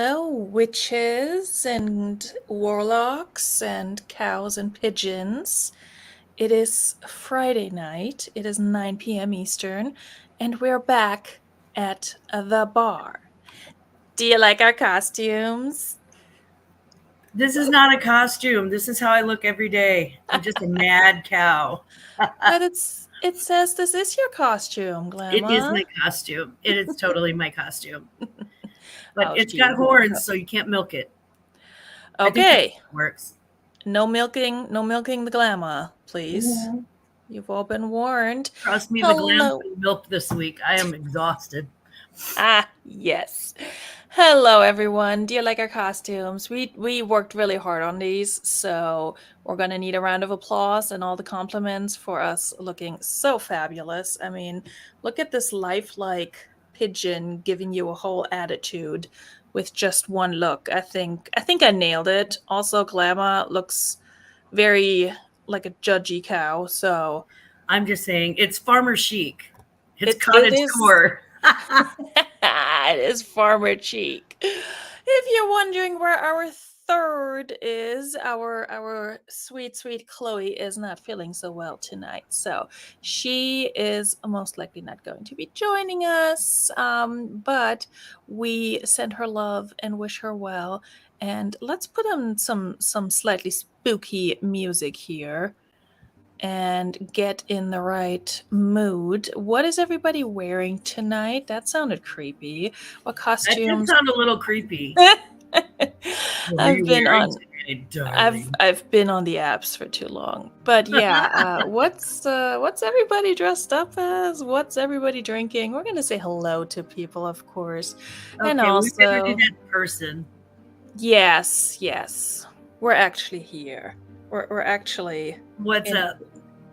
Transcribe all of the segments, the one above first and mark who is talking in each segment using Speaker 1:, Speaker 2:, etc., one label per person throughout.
Speaker 1: Hello, witches and warlocks and cows and pigeons. It is Friday night. It is 9 p.m. Eastern, and we're back at the bar. Do you like our costumes?
Speaker 2: This is not a costume. This is how I look every day. I'm just a mad cow.
Speaker 1: But it says this is your costume,
Speaker 2: It is
Speaker 1: Glamma.
Speaker 2: my costume. It is totally my costume. But
Speaker 1: Oh,
Speaker 2: it's
Speaker 1: she
Speaker 2: got
Speaker 1: woke
Speaker 2: horns,
Speaker 1: up.
Speaker 2: so you can't milk it. I think that's
Speaker 1: Okay,
Speaker 2: how it works.
Speaker 1: no milking the Glamma, please.
Speaker 2: Mhm.
Speaker 1: You've all been warned.
Speaker 2: Trust me, the glam's
Speaker 1: Hello.
Speaker 2: been milked this week. I am exhausted.
Speaker 1: Ah, yes. Hello, everyone. Do you like our costumes? We worked really hard on these, so we're gonna need a round of applause and all the compliments for us looking so fabulous. I mean, look at this lifelike pigeon giving you a whole attitude with just one look. I think I nailed it. Also, Glamour looks very like a judgy cow, so
Speaker 2: I'm just saying, it's farmer chic. It's
Speaker 1: it
Speaker 2: cottage
Speaker 1: is.
Speaker 2: core.
Speaker 1: It is farmer cheek. If you're wondering where our third is, our sweet Chloe is not feeling so well tonight, so she is most likely not going to be joining us. But we send her love and wish her well. And let's put on some slightly spooky music here and get in the right mood. What is everybody wearing tonight? That sounded creepy. What
Speaker 2: That did
Speaker 1: costumes?
Speaker 2: sound a little creepy. What are
Speaker 1: I've
Speaker 2: you
Speaker 1: been
Speaker 2: wearing
Speaker 1: on
Speaker 2: today,
Speaker 1: I've
Speaker 2: darling?
Speaker 1: I've been on the apps for too long. But yeah, what's everybody dressed up as? What's everybody drinking? We're gonna say hello to people, of course. And
Speaker 2: Okay, we better do
Speaker 1: also,
Speaker 2: that in person.
Speaker 1: yes. We're actually here. We're actually
Speaker 2: What's
Speaker 1: in
Speaker 2: up?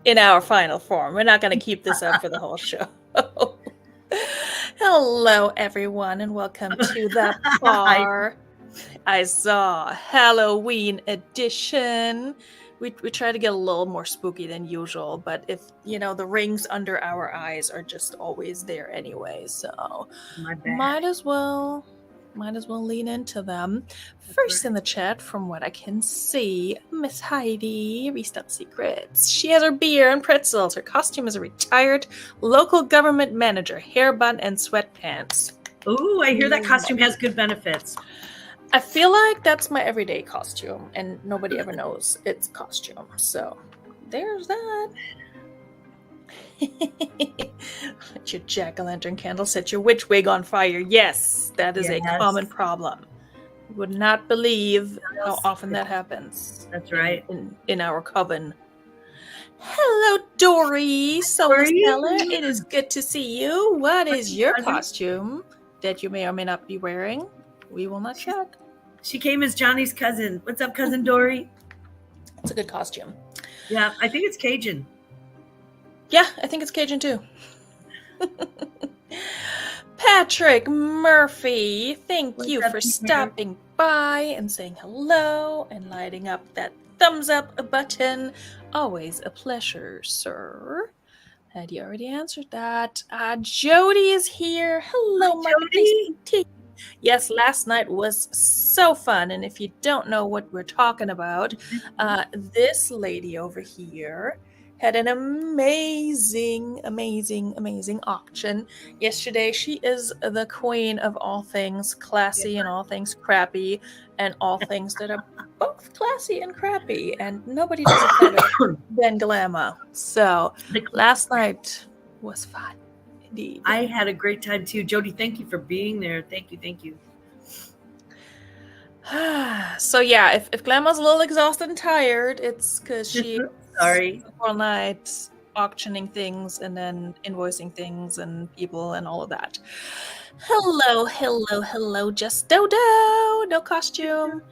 Speaker 1: in our final form. We're not going to keep this up for the whole show. Hello, everyone, and welcome to the
Speaker 2: Hi.
Speaker 1: bar. I saw Halloween edition. We try to get a little more spooky than usual, but if the rings under our eyes are just always there anyway, so
Speaker 2: My bad.
Speaker 1: might as well lean into them.
Speaker 2: That's
Speaker 1: First in
Speaker 2: right.
Speaker 1: the chat, from what I can see, Miss Heidi, Restart Secrets. She has her beer and pretzels. Her costume is a retired local government manager, hair bun and sweatpants.
Speaker 2: Ooh, I hear that costume has good benefits.
Speaker 1: I feel like that's my everyday costume, and nobody ever knows it's costume. So there's that. Let your jack-o'-lantern candle set your witch wig on fire. Yes, that is a common problem. You would not believe how often that happens.
Speaker 2: That's right.
Speaker 1: In our coven. Hello, Dory, Solar Seller. It is good to see you. What is your costume that you may or may not be wearing? We will not check.
Speaker 2: She came as Johnny's cousin. What's up, cousin Dory?
Speaker 1: It's a good costume.
Speaker 2: Yeah, I think it's Cajun.
Speaker 1: Yeah, I think it's Cajun too. Patrick Murphy, thank you for stopping by and saying hello and lighting up that thumbs up button. Always a pleasure, sir. Had you already answered that? Jody is here. Hello, my Jody. Yes, last night was so fun. And if you don't know what we're talking about, this lady over here had an amazing auction yesterday. She is the queen of all things classy and all things crappy and all things that are both classy and crappy. And nobody does it better than Glamour. So last night was fun. Indeed.
Speaker 2: I had a great time too. Jody, thank you for being there. Thank you.
Speaker 1: So yeah, if Glamour's a little exhausted and tired, it's because she's all night auctioning things and then invoicing things and people and all of that. Hello, just Dodo. No costume.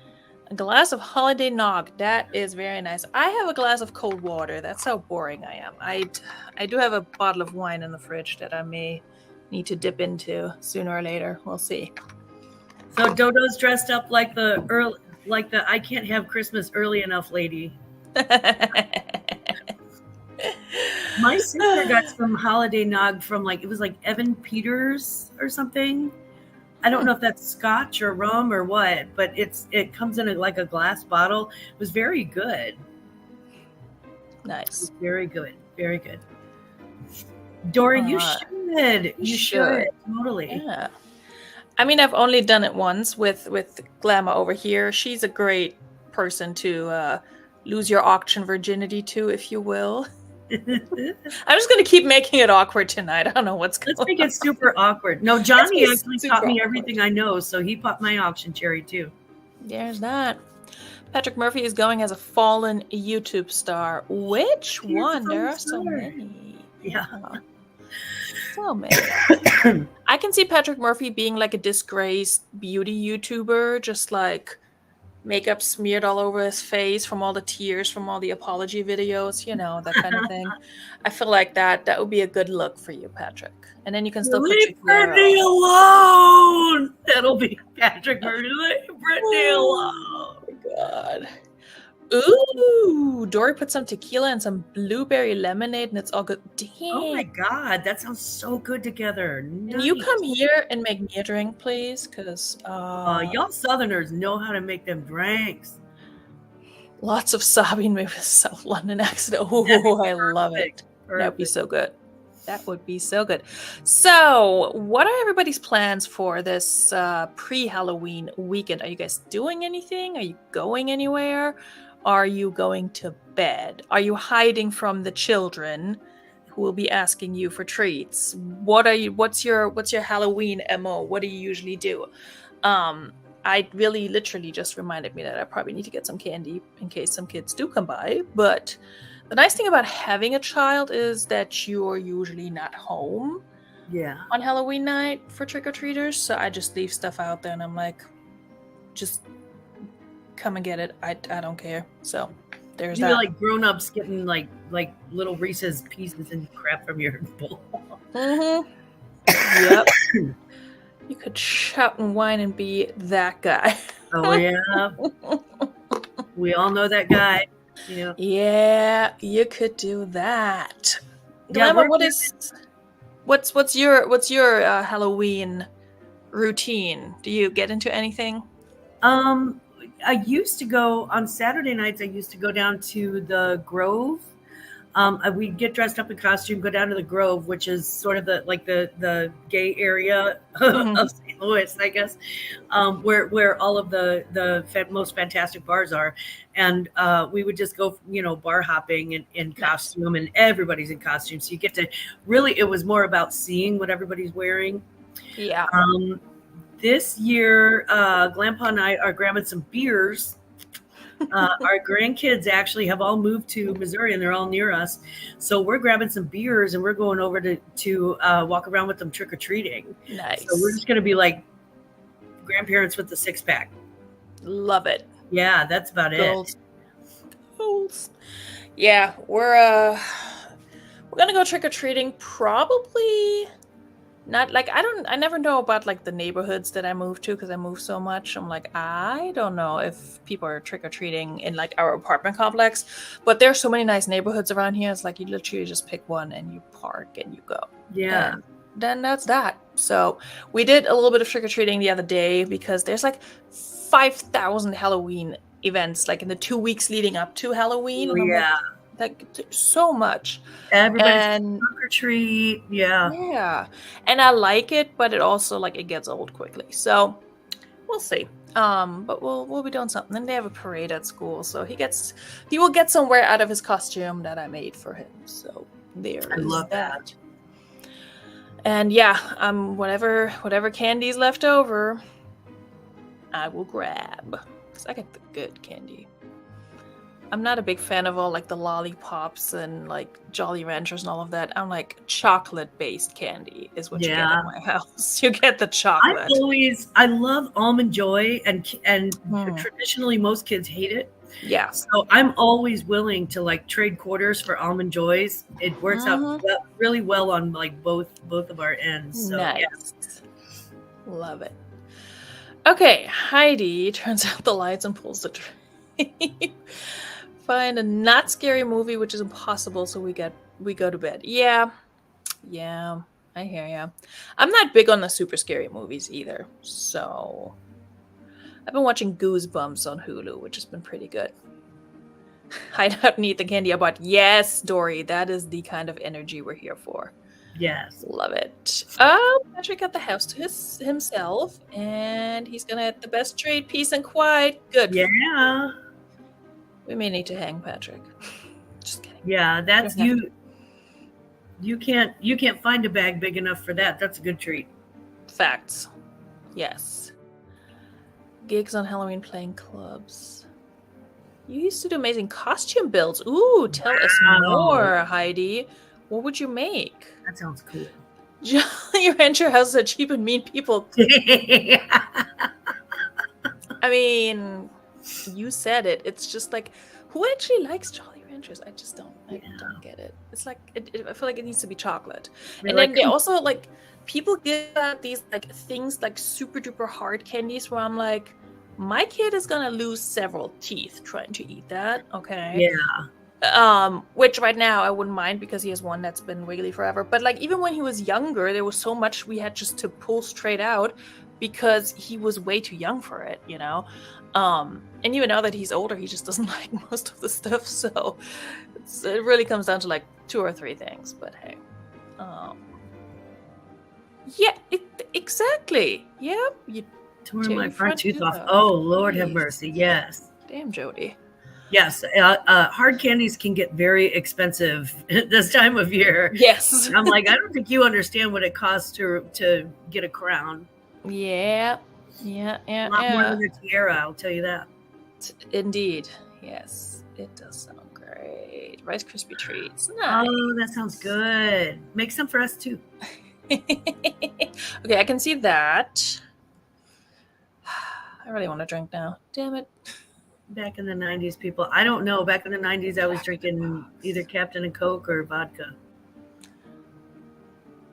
Speaker 1: A glass of holiday nog. That is very nice. I have a glass of cold water. That's how boring I am. I do have a bottle of wine in the fridge that I may need to dip into sooner or later. We'll see.
Speaker 2: So Dodo's dressed up like the I can't have Christmas early enough lady. My sister got some holiday nog from it was like Evan Peters or something. I don't know if that's scotch or rum or what, but it comes in like a glass bottle. It was very good.
Speaker 1: Nice.
Speaker 2: Very good. Very good. Dory, you should. You should. Totally.
Speaker 1: Yeah. I mean, I've only done it once with Glamour over here. She's a great person to lose your auction virginity to, if you will. I'm just going to keep making it awkward tonight. I don't know what's going on.
Speaker 2: Let's make it super awkward. No, Johnny actually taught me everything I know, so he popped my auction cherry too.
Speaker 1: There's that. Patrick Murphy is going as a fallen YouTube star. Which one? There are so many.
Speaker 2: Yeah.
Speaker 1: So many. I can see Patrick Murphy being like a disgraced beauty YouTuber, just like makeup smeared all over his face from all the tears from all the apology videos, you know, that kind of thing. I feel like that would be a good look for you, Patrick. And then you can still
Speaker 2: leave Brittany alone. That'll be Patrick Murphy. Leave Brittany alone.
Speaker 1: Oh my God. Ooh, Dory put some tequila and some blueberry lemonade, and it's all good. Dang.
Speaker 2: Oh my God, that sounds so good together.
Speaker 1: Nice. Can you come here and make me a drink, please? Because
Speaker 2: y'all Southerners know how to make them drinks.
Speaker 1: Lots of sobbing with a South London accent. Oh, I love it. That would be so good. That would be so good. So, what are everybody's plans for this pre-Halloween weekend? Are you guys doing anything? Are you going anywhere? Are you going to bed? Are you hiding from the children who will be asking you for treats? What's your Halloween MO? What do you usually do? I really literally just reminded me that I probably need to get some candy in case some kids do come by. But the nice thing about having a child is that you're usually not home on Halloween night for trick-or-treaters. So I just leave stuff out there and I'm like, just come and get it. I don't care. So there's that.
Speaker 2: You're like grown-ups getting like little Reese's pieces and crap from your bowl.
Speaker 1: Mm-hmm. Yep. You could shout and whine and be that guy.
Speaker 2: Oh yeah. We all know that guy. Yeah.
Speaker 1: Yeah, you could do that. Glamour, what's your Halloween routine? Do you get into anything?
Speaker 2: I used to go on Saturday nights. I used to go down to the Grove. We'd get dressed up in costume, go down to the Grove, which is sort of the gay area of St. Louis, I guess, where all of the most fantastic bars are. And we would just go, bar hopping in costume, and everybody's in costume. So you get to really, it was more about seeing what everybody's wearing.
Speaker 1: Yeah.
Speaker 2: This year, Grandpa and I are grabbing some beers. Our grandkids actually have all moved to Missouri, and they're all near us. So we're grabbing some beers, and we're going over to walk around with them trick-or-treating.
Speaker 1: Nice.
Speaker 2: So we're just going to be like grandparents with the six-pack.
Speaker 1: Love it.
Speaker 2: Yeah, that's about it.
Speaker 1: Goals. Yeah, we're gonna go trick-or-treating probably. Not like I never know about like the neighborhoods that I move to because I move so much. I'm like, I don't know if people are trick-or-treating in like our apartment complex, but there's so many nice neighborhoods around here. It's like you literally just pick one and you park and you go.
Speaker 2: Yeah.
Speaker 1: And then that's that. So we did a little bit of trick-or-treating the other day because there's like 5,000 Halloween events like in the 2 weeks leading up to Halloween.
Speaker 2: Oh, yeah.
Speaker 1: Like so much.
Speaker 2: Everybody's trick or treat.
Speaker 1: Yeah. And I like it, but it also like it gets old quickly. So we'll see. But we'll be doing something. And they have a parade at school, so he will get somewhere out of his costume that I made for him. So I
Speaker 2: love that.
Speaker 1: And yeah, whatever candy's left over, I will grab. Because I get the good candy. I'm not a big fan of all like the lollipops and like Jolly Ranchers and all of that. I'm like chocolate-based candy is what you get in my house. You get the chocolate.
Speaker 2: I love Almond Joy, and traditionally most kids hate it.
Speaker 1: Yeah.
Speaker 2: So I'm always willing to like trade quarters for Almond Joys. It works out really well on like both of our ends. So,
Speaker 1: nice. Yeah. Love it. Okay, Heidi turns out the lights and pulls the tree. Find a not scary movie, which is impossible, so we go to bed. Yeah. I hear ya. I'm not big on the super scary movies either, so I've been watching Goosebumps on Hulu, which has been pretty good. Hide out and eat the candy I bought. Yes, Dory, that is the kind of energy we're here for.
Speaker 2: Yes.
Speaker 1: Love it. Patrick got the house to himself, and he's gonna have the best trade, peace and quiet. Good.
Speaker 2: Yeah.
Speaker 1: We may need to hang Patrick. Just kidding.
Speaker 2: Yeah, that's you. You can't find a bag big enough for that. That's a good treat.
Speaker 1: Facts. Yes. Gigs on Halloween playing clubs. You used to do amazing costume builds. Ooh, tell us more, Heidi. What would you make?
Speaker 2: That sounds cool.
Speaker 1: Jolly Rancher houses are cheap and mean people. I mean, you said it. It's just like, who actually likes Jolly Ranchers? I just don't. I don't get it. It's like I feel like it needs to be chocolate. And then they also like people give out these like things like super duper hard candies where I'm like, my kid is gonna lose several teeth trying to eat that. Okay.
Speaker 2: Yeah.
Speaker 1: Which right now I wouldn't mind because he has one that's been wiggly forever. But like even when he was younger, there was so much we had just to pull straight out because he was way too young for it, you know. And even now that he's older, he just doesn't like most of the stuff. So it really comes down to like 2 or 3 things. But hey, yeah, exactly. Yeah, you
Speaker 2: tore my front tooth off. Oh, Lord have mercy. Yes.
Speaker 1: Damn, Jody.
Speaker 2: Yes, hard candies can get very expensive this time of year.
Speaker 1: Yes.
Speaker 2: I'm like, I don't think you understand what it costs to get a crown.
Speaker 1: Yeah.
Speaker 2: A lot more than a tiara, I'll tell you that.
Speaker 1: Indeed. Yes. It does sound great. Rice Krispie treats. Nice.
Speaker 2: Oh, that sounds good. Make some for us too.
Speaker 1: Okay, I can see that. I really want to drink now. Damn it.
Speaker 2: Back in the 90s, people. I don't know. Back in the 90s, I was drinking either Captain and Coke or vodka.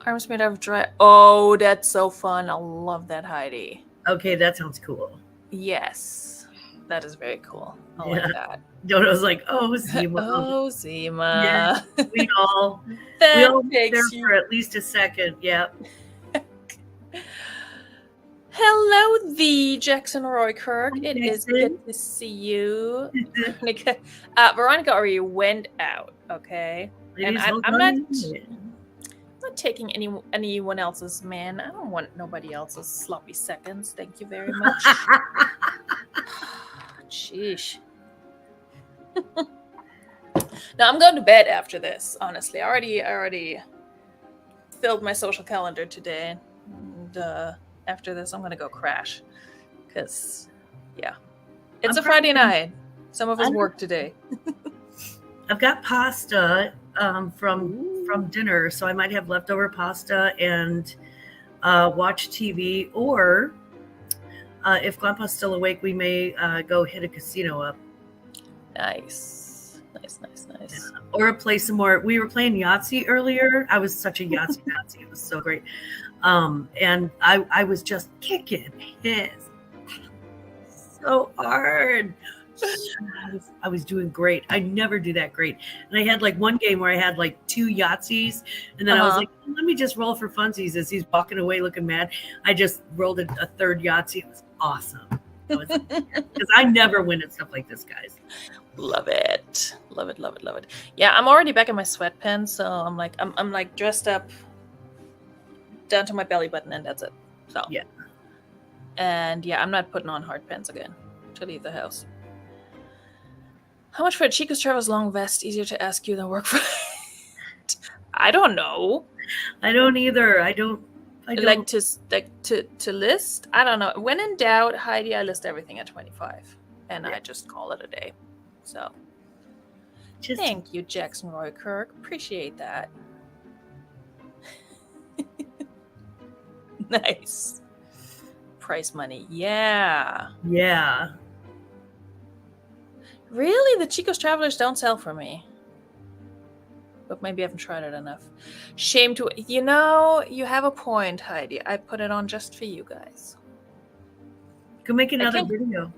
Speaker 1: Arms made out of dry. Oh, that's so fun. I love that, Heidi.
Speaker 2: Okay, that sounds cool.
Speaker 1: Yes. That is very cool. I like that.
Speaker 2: Dodo's like, oh, Zima.
Speaker 1: Oh, Zima.
Speaker 2: Yes, we all there for at least a second. Yep.
Speaker 1: Hello, the Jackson Roy Kirk. It is good to see you. Veronika already went out, okay? And I'm not taking anyone else's man. I don't want nobody else's sloppy seconds. Thank you very much. Sheesh. Now I'm going to bed after this, honestly. I already filled my social calendar today. And after this, I'm going to go crash. Because, yeah. It's a Friday night. Some of us work today.
Speaker 2: I've got pasta from dinner, so I might have leftover pasta and watch TV. Or if Grandpa's still awake, we may go hit a casino up.
Speaker 1: Nice. Yeah.
Speaker 2: Or play some more. We were playing Yahtzee earlier. I was such a Yahtzee Nazi. It was so great. And I was just kicking his so hard. I was doing great. I never do that great. And I had like one game where I had like 2 Yahtzees. And then I was like, let me just roll for funsies as he's walking away looking mad. I just rolled a 3rd Yahtzee. It was awesome. Because I never win at stuff like this, guys.
Speaker 1: Love it. Love it. Yeah, I'm already back in my sweatpants, so I'm like dressed up down to my belly button, and that's it. So
Speaker 2: yeah.
Speaker 1: And yeah, I'm not putting on hard pants again to leave the house. How much for a Chico's Travels long vest? Easier to ask you than work for it. I don't know.
Speaker 2: I don't either. I don't
Speaker 1: like to list. I don't know. When in doubt, Heidi, I list everything at 25, and I just call it a day. So, thank you, Jackson Roy Kirk. Appreciate that. Nice. Price money. Yeah.
Speaker 2: Yeah.
Speaker 1: Really? The Chico's Travelers don't sell for me. But maybe I haven't tried it enough. Shame to... You know, you have a point, Heidi. I put it on just for you guys.
Speaker 2: Go make another video.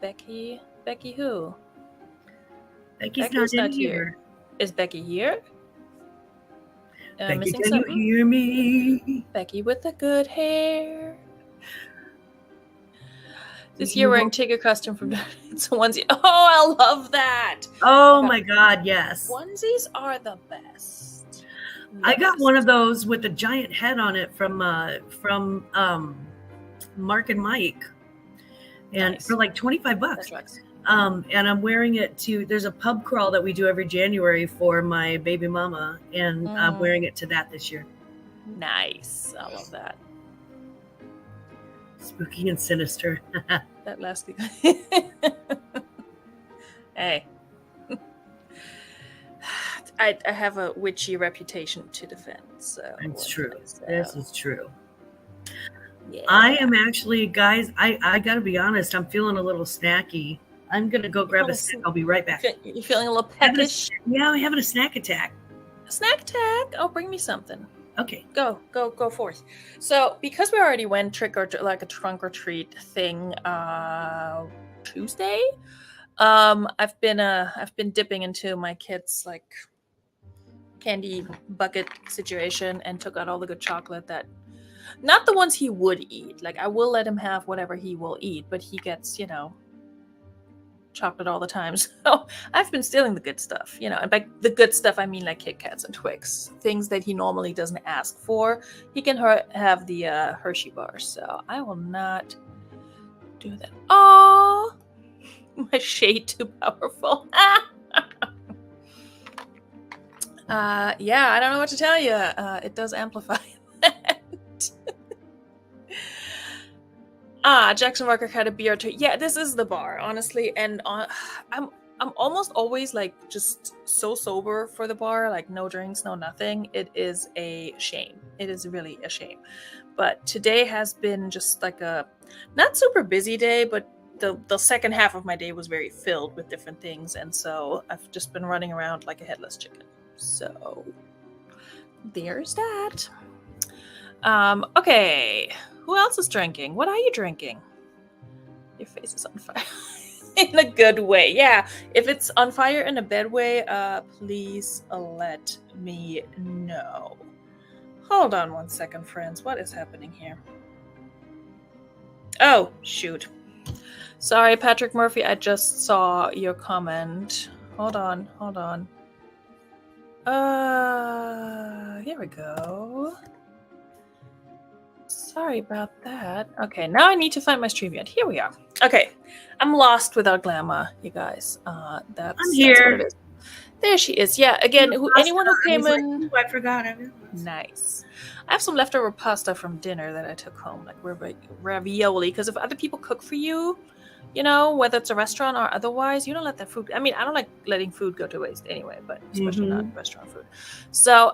Speaker 1: Becky who?
Speaker 2: Becky's not in here.
Speaker 1: Is Becky here? Am I
Speaker 2: Becky,
Speaker 1: missing
Speaker 2: can
Speaker 1: something?
Speaker 2: you hear me?
Speaker 1: Becky with the good hair. This year wearing Tigger costume from it's a onesie. Oh, I love that.
Speaker 2: Oh my God, yes.
Speaker 1: Onesies are the best.
Speaker 2: I got one of those with a giant head on it from Mark and Mike, and for like $25. And I'm wearing it to. There's a pub crawl that we do every January for my baby mama, and I'm wearing it to that this year.
Speaker 1: Nice, I love that.
Speaker 2: Spooky and sinister.
Speaker 1: That last week. Hey. I have a witchy reputation to defend, so
Speaker 2: it's true. This is true.
Speaker 1: Yeah.
Speaker 2: I am actually, guys, I gotta be honest, I'm feeling a little snacky. I'm gonna go grab a snack. I'll be right back.
Speaker 1: You feeling a little peckish?
Speaker 2: Yeah, I'm having a snack attack.
Speaker 1: A snack attack? Oh, bring me something.
Speaker 2: Okay.
Speaker 1: Go forth. So because we already went trick or like a trunk or treat thing Tuesday, I've been dipping into my kids' like candy bucket situation and took out all the good chocolate that not the ones he would eat. Like I will let him have whatever he will eat, but he gets, chocolate all the time. So I've been stealing the good stuff, and by the good stuff I mean like Kit Kats and Twix, things that he normally doesn't ask for. He can have the Hershey bars, so I will not do that. Oh, my shade too powerful. Yeah, I don't know what to tell you. It does amplify that. Jackson Walker had a B.A.R too. Yeah, this is the bar, honestly, and I'm almost always like just so sober for the bar, like no drinks, no nothing. It is a shame. It is really a shame. But today has been just like a not super busy day, but the second half of my day was very filled with different things, and so I've just been running around like a headless chicken. So there's that. Okay. Who else is drinking? What are you drinking? Your face is on fire. In a good way. Yeah. If it's on fire in a bad way, please let me know. Hold on one second, friends. What is happening here? Oh, shoot. Sorry, Patrick Murphy. I just saw your comment. Hold on. Here we go. Sorry about that. Okay, now I need to find my StreamYard. Here we are. Okay, I'm lost without glamour, you guys. That's
Speaker 2: here.
Speaker 1: That's what it is. There she is. Yeah, again, anyone who came in...
Speaker 2: Like, I forgot.
Speaker 1: Nice. I have some leftover pasta from dinner that I took home, like ravioli, because if other people cook for you, whether it's a restaurant or otherwise, you don't let that food... I mean, I don't like letting food go to waste anyway, but especially not restaurant food. So,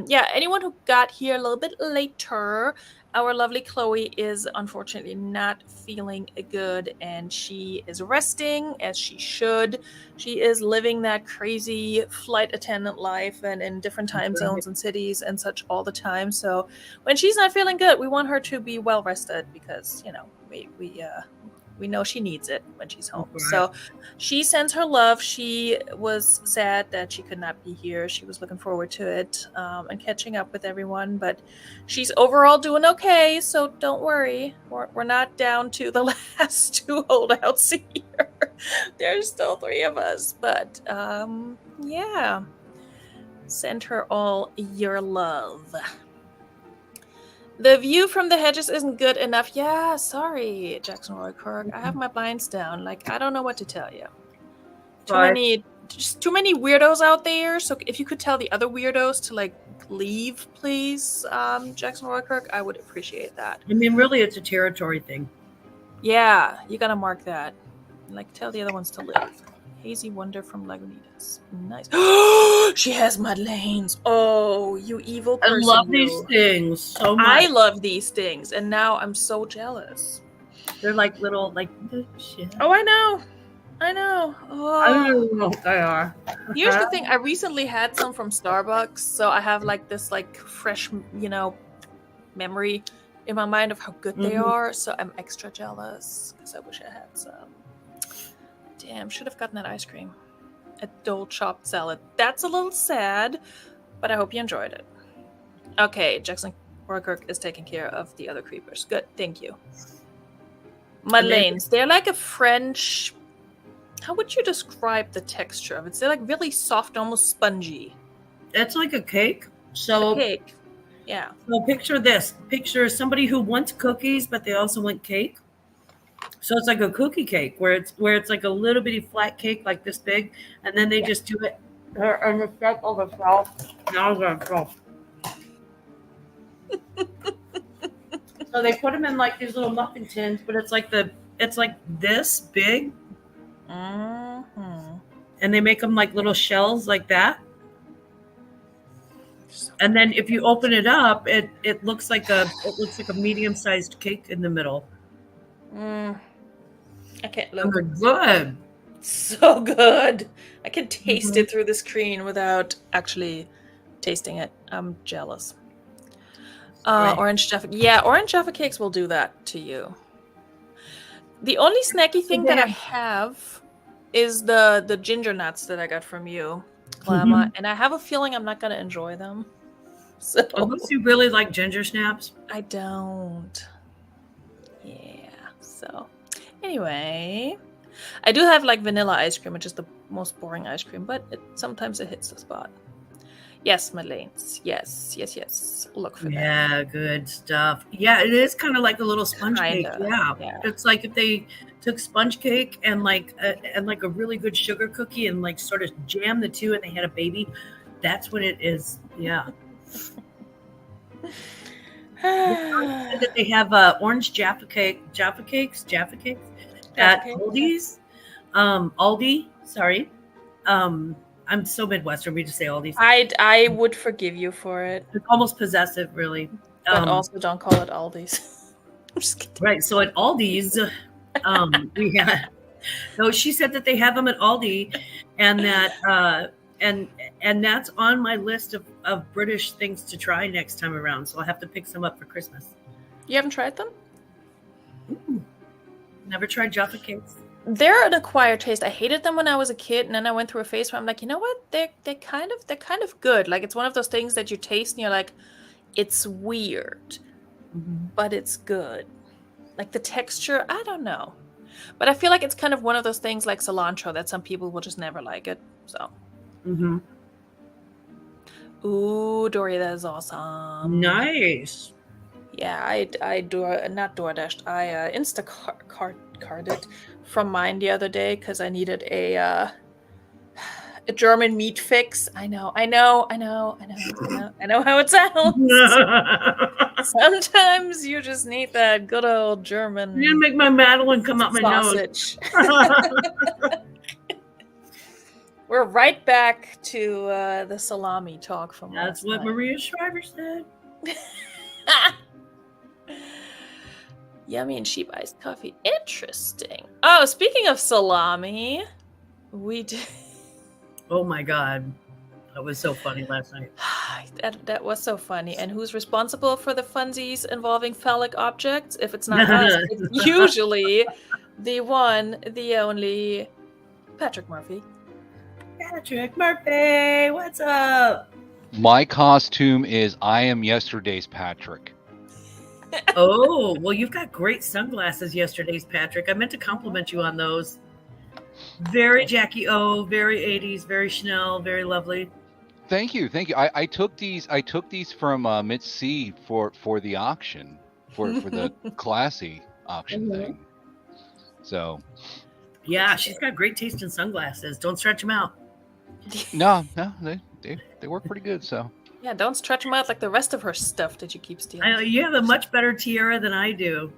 Speaker 1: yeah, anyone who got here a little bit later... Our lovely Chloe is unfortunately not feeling good, and she is resting as she should. She is living that crazy flight attendant life and in different time zones and cities and such all the time. So when she's not feeling good, we want her to be well rested because, we know she needs it when she's home. Right. So she sends her love. She was sad that she could not be here. She was looking forward to it and catching up with everyone. But she's overall doing okay, so don't worry. We're not down to the last two holdouts here. There's still 3 of us. But, yeah. Send her all your love. The view from the hedges isn't good enough. Yeah, sorry, Jackson Roy Kirk. I have my blinds down. Like, I don't know what to tell you. Too many weirdos out there. So if you could tell the other weirdos to, like, leave, please, Jackson Roy Kirk, I would appreciate that.
Speaker 2: I mean, really, it's a territory thing.
Speaker 1: Yeah, you gotta mark that. Like, tell the other ones to live. Hazy Wonder from Lagunitas. Nice. She has Madeleines. Oh, you evil person.
Speaker 2: I love these things so much.
Speaker 1: I love these things, and now I'm so jealous.
Speaker 2: They're like little, like, shit.
Speaker 1: Oh, I know. Oh.
Speaker 2: I don't know what they are.
Speaker 1: Here's the thing. I recently had some from Starbucks, so I have, like, this, like, fresh, memory in my mind of how good they are, so I'm extra jealous, because I wish I had some. Damn, should have gotten that ice cream. a dole chopped salad. That's a little sad, but I hope you enjoyed it. Okay, Jackson Roykirk is taking care of the other creepers. Good, thank you. Madeleines, they're like a French. How would you describe the texture of it? They're like really soft, almost spongy.
Speaker 2: It's like a cake. So
Speaker 1: a cake. Yeah.
Speaker 2: So picture this. Picture somebody who wants cookies, but they also want cake. So it's like a cookie cake where it's like a little bitty flat cake like this big, and then they just do it on the top of the shelf. Now I'm gonna go. So they put them in like these little muffin tins, but it's like this big, and they make them like little shells like that. And then if you open it up, it looks like a medium-sized cake in the middle.
Speaker 1: I can't look.
Speaker 2: Oh, good.
Speaker 1: So good. I can taste it through the screen without actually tasting it. I'm jealous. Right. Orange Jaffa. Yeah, orange Jaffa cakes will do that to you. The only snacky thing that I have is the ginger nuts that I got from you, Lama, and I have a feeling I'm not going to enjoy them. So,
Speaker 2: unless you really like ginger snaps.
Speaker 1: I don't. Yeah. So, anyway, I do have like vanilla ice cream, which is the most boring ice cream, but sometimes it hits the spot. Yes, Madeleines. Yes. Look for that.
Speaker 2: Yeah, good stuff. Yeah, it is kind of like a little sponge cake. Yeah. It's like if they took sponge cake and like a really good sugar cookie and like sort of jammed the two and they had a baby. That's what it is. Yeah. That they have orange Jaffa cakes at Aldi's. Aldi, sorry. I'm so Midwestern. We just say Aldi's.
Speaker 1: I would forgive you for it.
Speaker 2: It's almost possessive, really.
Speaker 1: But also don't call it Aldi's. I'm just kidding.
Speaker 2: Right. So at Aldi's, we had. No, she said that they have them at Aldi, and that and that's on my list of British things to try next time around. So I'll have to pick some up for Christmas.
Speaker 1: You haven't tried them?
Speaker 2: Never tried Jaffa cakes.
Speaker 1: They're an acquired taste. I hated them when I was a kid, and then I went through a phase where I'm like, you know what? They're kind of good. Like it's one of those things that you taste and you're like, it's weird, but it's good. Like the texture, I don't know, but I feel like it's kind of one of those things like cilantro that some people will just never like it. So. Ooh, Dory, that is awesome.
Speaker 2: Nice.
Speaker 1: Yeah, I not DoorDashed. I Instacarted from mine the other day because I needed a German meat fix. I know how it sounds. Sometimes you just need that good old German.
Speaker 2: You're gonna make my Madeline come out my
Speaker 1: sausage. We're right back to the salami talk from
Speaker 2: That's what
Speaker 1: night.
Speaker 2: Maria Shriver said.
Speaker 1: Yummy and sheep iced coffee. Interesting. Oh, speaking of salami, we did.
Speaker 2: Oh my God. That was so funny last night.
Speaker 1: That was so funny. And who's responsible for the funsies involving phallic objects? If it's not us, it's usually the one, the only Patrick Murphy.
Speaker 2: Patrick Murphy, what's up?
Speaker 3: My costume is I am yesterday's Patrick.
Speaker 2: Oh, well, you've got great sunglasses yesterday's, Patrick. I meant to compliment you on those. Very Jackie O, very 80s, very Chanel, very lovely.
Speaker 3: Thank you. I took these from Mitz C for the auction, for the classy auction thing. So
Speaker 2: yeah, she's got great taste in sunglasses. Don't stretch them out.
Speaker 3: No, they work pretty good. So
Speaker 1: yeah, don't stretch them out like the rest of her stuff that you keep stealing.
Speaker 2: I know you have a much better tiara than I do.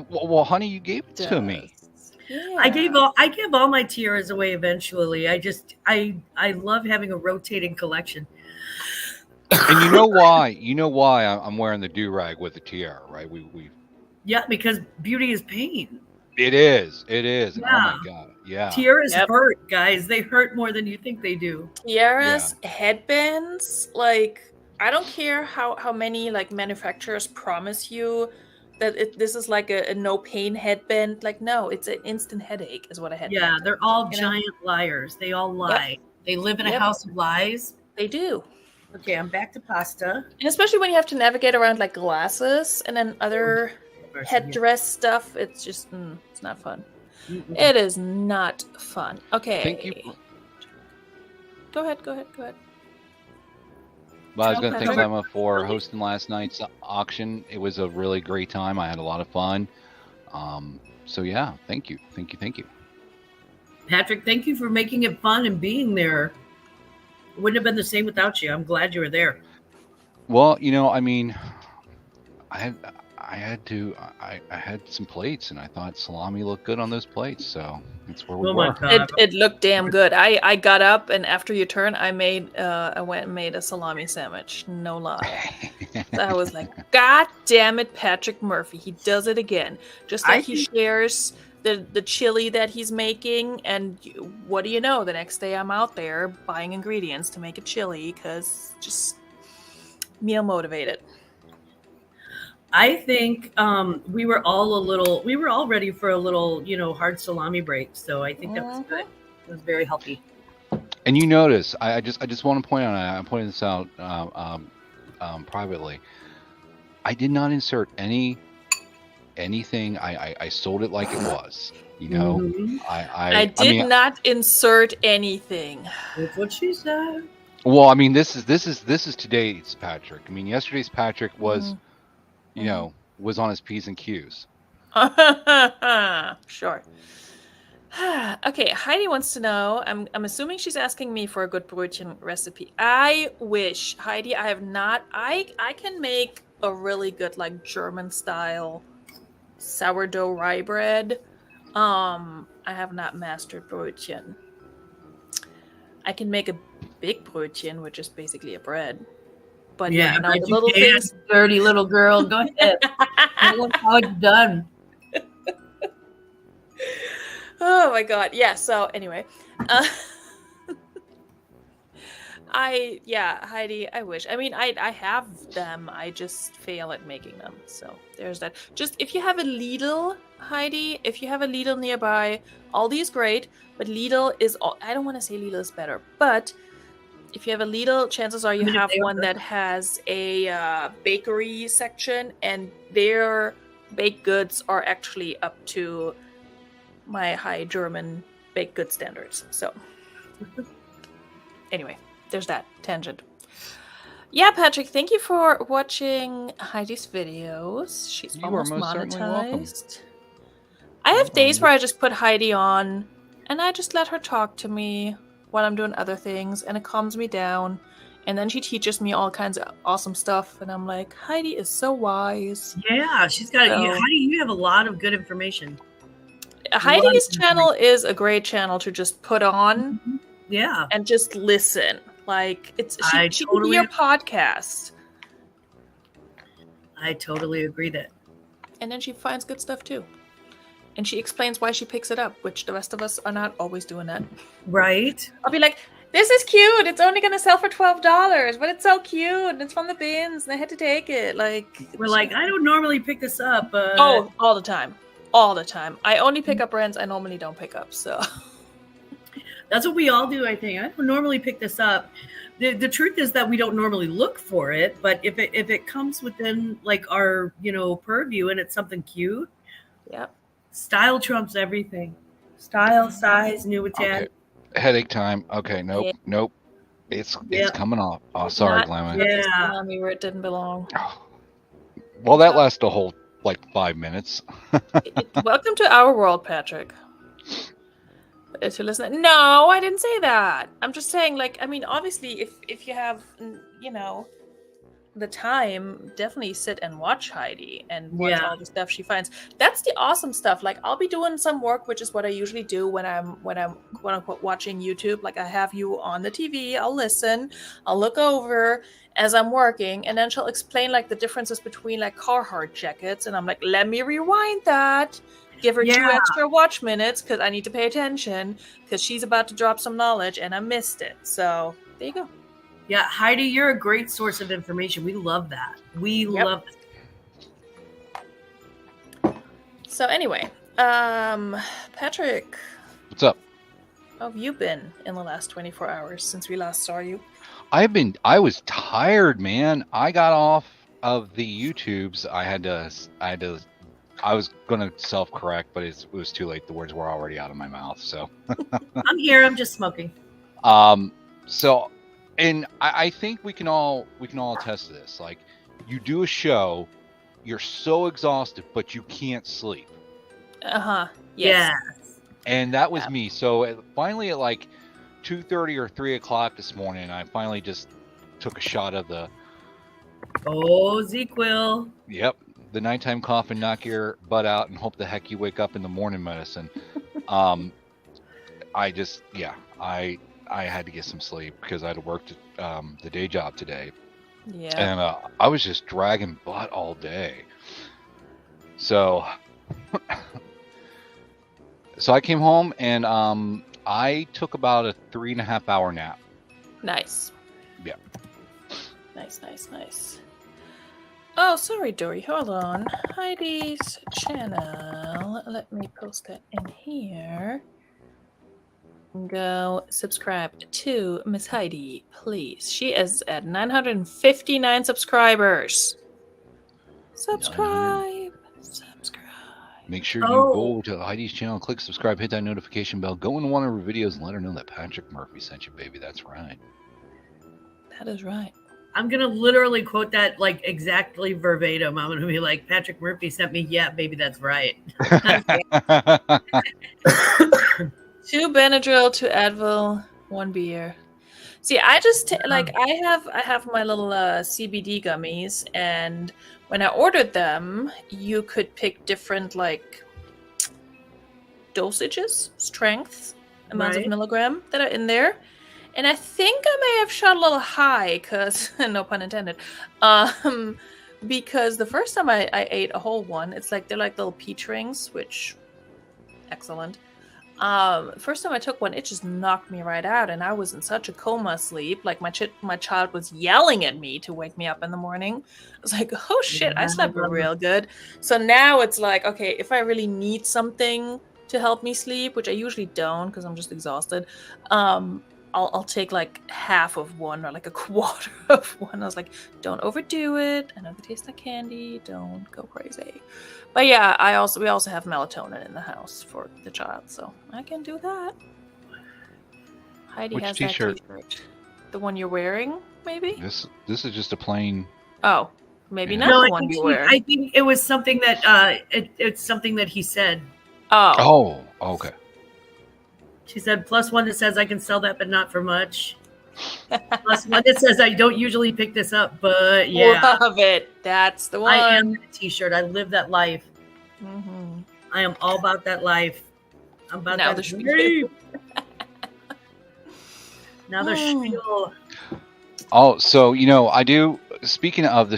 Speaker 3: Well, honey, you gave it to me.
Speaker 1: Yeah.
Speaker 2: I give all my tiaras away eventually. I love having a rotating collection.
Speaker 3: And you know why I'm wearing the do-rag with the tiara, right?
Speaker 2: Yeah, because beauty is pain.
Speaker 3: It is.
Speaker 2: Yeah.
Speaker 3: Oh my God. Yeah.
Speaker 2: Tiaras hurt, guys. They hurt more than you think they do.
Speaker 1: Tiaras, headbands, like I don't care how many like manufacturers promise you that this is like a no pain headband. Like, no, it's an instant headache is what a headband.
Speaker 2: Yeah, they're all
Speaker 1: You know?
Speaker 2: giant liars. They all
Speaker 1: Yep.
Speaker 2: lie. They live in a
Speaker 1: Yep.
Speaker 2: house of lies.
Speaker 1: They do.
Speaker 2: Okay, I'm back to pasta.
Speaker 1: And especially when you have to navigate around like glasses and then other headdress stuff, it's just it's not fun.
Speaker 2: Mm-mm.
Speaker 1: It is not fun. Okay.
Speaker 3: Thank you.
Speaker 1: Go ahead.
Speaker 3: Well, I was going to thank
Speaker 1: Patrick.
Speaker 3: Lemma for hosting last night's auction. It was a really great time. I had a lot of fun. So yeah, thank you.
Speaker 2: Patrick, thank you for making it fun and being there. It wouldn't have been the same without you. I'm glad you were there.
Speaker 3: Well, I mean, I had some plates, and I thought salami looked good on those plates, so that's where we
Speaker 2: Oh my
Speaker 3: were.
Speaker 2: God.
Speaker 1: It looked damn good. I got up and after your turn, I went and made a salami sandwich. No lie. So I was like, God damn it, Patrick Murphy. He does it again. Just like he shares the chili that he's making, and what do you know? The next day I'm out there buying ingredients to make a chili because just meal motivated.
Speaker 2: I think we were all ready for a little, hard salami break. So I think that was good. It was very healthy.
Speaker 3: And you notice, I just want to point out, I'm pointing this out privately. I did not insert anything. I sold it like it was.
Speaker 2: Mhm.
Speaker 1: I did not insert anything.
Speaker 2: That's what she said.
Speaker 3: Well, I mean, this is today's Patrick. I mean, yesterday's Patrick was, was on his P's and Q's.
Speaker 1: Sure. Okay, Heidi wants to know. I'm assuming she's asking me for a good Brötchen recipe. I wish, Heidi, I have not. I can make a really good like German style sourdough rye bread. I have not mastered Brötchen. I can make a big Brötchen, which is basically a bread. But
Speaker 2: Yeah,
Speaker 1: the little things.
Speaker 2: Dirty little girl. Go ahead. How it's done.
Speaker 1: Oh my God. Yeah. So anyway, Heidi, I wish. I mean, I have them. I just fail at making them. So there's that. Just if you have a Lidl, Heidi, if you have a Lidl nearby, Aldi is great, but Lidl is, I don't want to say Lidl is better, but if you have a Lidl, chances are you have one that has a bakery section, and their baked goods are actually up to my high German baked good standards. So anyway, there's that tangent. Yeah, Patrick, thank you for watching Heidi's videos. She's almost monetized. I have days where I just put Heidi on and I just let her talk to me while I'm doing other things, and it calms me down. And then she teaches me all kinds of awesome stuff, and I'm like, Heidi is so wise.
Speaker 2: Yeah, she's got Heidi, you have a lot of good information.
Speaker 1: Heidi's channel is a great channel to just put on, and just listen. Like she can be your podcast.
Speaker 2: I totally agree that.
Speaker 1: And then she finds good stuff too, and she explains why she picks it up, which the rest of us are not always doing that.
Speaker 2: Right?
Speaker 1: I'll be like, this is cute. It's only gonna sell for $12, but it's so cute, and it's from the bins, and I had to take it. Like
Speaker 2: we're like, I don't normally pick this up.
Speaker 1: Oh, all the time. All the time. I only pick up brands I normally don't pick up. So
Speaker 2: that's what we all do, I think. I don't normally pick this up. The truth is that we don't normally look for it, but if it comes within like our purview and it's something cute, style trumps everything. Style, size, new attach.
Speaker 3: Okay. Headache time. Okay, nope. It's coming off. Oh, sorry, Glamma.
Speaker 1: Yeah, me where it didn't belong.
Speaker 3: Well, that lasted a whole 5 minutes.
Speaker 1: Welcome to our world, Patrick. To listen. No, I didn't say that. I'm just saying, obviously, if you have, the time, definitely sit and watch Heidi and watch all the stuff she finds. That's the awesome stuff. Like, I'll be doing some work, which is what I usually do when I'm quote unquote watching YouTube. Like, I have you on the TV, I'll listen, I'll look over as I'm working, and then she'll explain the differences between Carhartt jackets, and I'm like, let me rewind that. Give her 2 extra watch minutes because I need to pay attention because she's about to drop some knowledge and I missed it. So there you go.
Speaker 2: Yeah, Heidi, you're a great source of information. We love that. We love it.
Speaker 1: So anyway, Patrick,
Speaker 3: What's up?
Speaker 1: how have you been in the last 24 hours since we last saw you?
Speaker 3: I was tired, man. I got off of the YouTubes. I was gonna self-correct, but it was too late. The words were already out of my mouth. So,
Speaker 2: I'm here. I'm just smoking.
Speaker 3: so, and I think we can all attest to this. Like, you do a show, you're so exhausted, but you can't sleep.
Speaker 1: Uh-huh. Yes.
Speaker 3: And that was me. So finally at like 2:30 or 3 o'clock this morning, I finally just took a shot of the
Speaker 2: ZQL.
Speaker 3: Yep, the nighttime cough and knock your butt out and hope the heck you wake up in the morning medicine. I had to get some sleep because I'd worked the day job today.
Speaker 1: Yeah.
Speaker 3: And I was just dragging butt all day. So I came home and I took about a 3.5 hour nap.
Speaker 1: Nice.
Speaker 3: Yeah.
Speaker 1: Nice. Oh, sorry, Dory. Hold on. Heidi's channel. Let me post that in here. Go subscribe to Miss Heidi, please. She is at 959 subscribers. Subscribe.
Speaker 3: Make sure you go to Heidi's channel, click subscribe, hit that notification bell, go into one of her videos and let her know that Patrick Murphy sent you, baby. That's right.
Speaker 1: That is right.
Speaker 2: I'm going to literally quote that like exactly verbatim. I'm going to be like, Patrick Murphy sent me. Yeah, baby, that's right.
Speaker 1: 2 Benadryl, 2 Advil, 1 beer. See, I just I have my little CBD gummies, and when I ordered them, you could pick different like dosages, strengths, amounts of milligram that are in there. And I think I may have shot a little high because, no pun intended, because the first time I ate a whole one, they're like little peach rings, which, excellent. First time I took one, it just knocked me right out, and I was in such a coma sleep. Like my child was yelling at me to wake me up in the morning. I was like, oh shit, I slept real good. So now it's like, okay, if I really need something to help me sleep, which I usually don't because I'm just exhausted, I'll take like half of one or like a quarter of one. I was like, don't overdo it. I know they taste like candy. Don't go crazy. But yeah, we also have melatonin in the house for the child, so I can do that. Heidi has
Speaker 3: t-shirt?
Speaker 1: that t-shirt. The one you're wearing, maybe?
Speaker 3: This is just a plain.
Speaker 1: Oh, maybe not
Speaker 2: No,
Speaker 1: the one you wear.
Speaker 2: I think it was something that it's something that he said.
Speaker 3: Oh, okay.
Speaker 2: She said, +1 that says I can sell that, but not for much. +1 that says I don't usually pick this up, but yeah.
Speaker 1: Love it. That's the one.
Speaker 2: I am that t-shirt. I live that life.
Speaker 1: Mm-hmm.
Speaker 2: I am all about that life. I'm about
Speaker 1: now
Speaker 2: that
Speaker 1: the spiel.
Speaker 2: Now the spiel.
Speaker 3: Oh, so I do. Speaking of the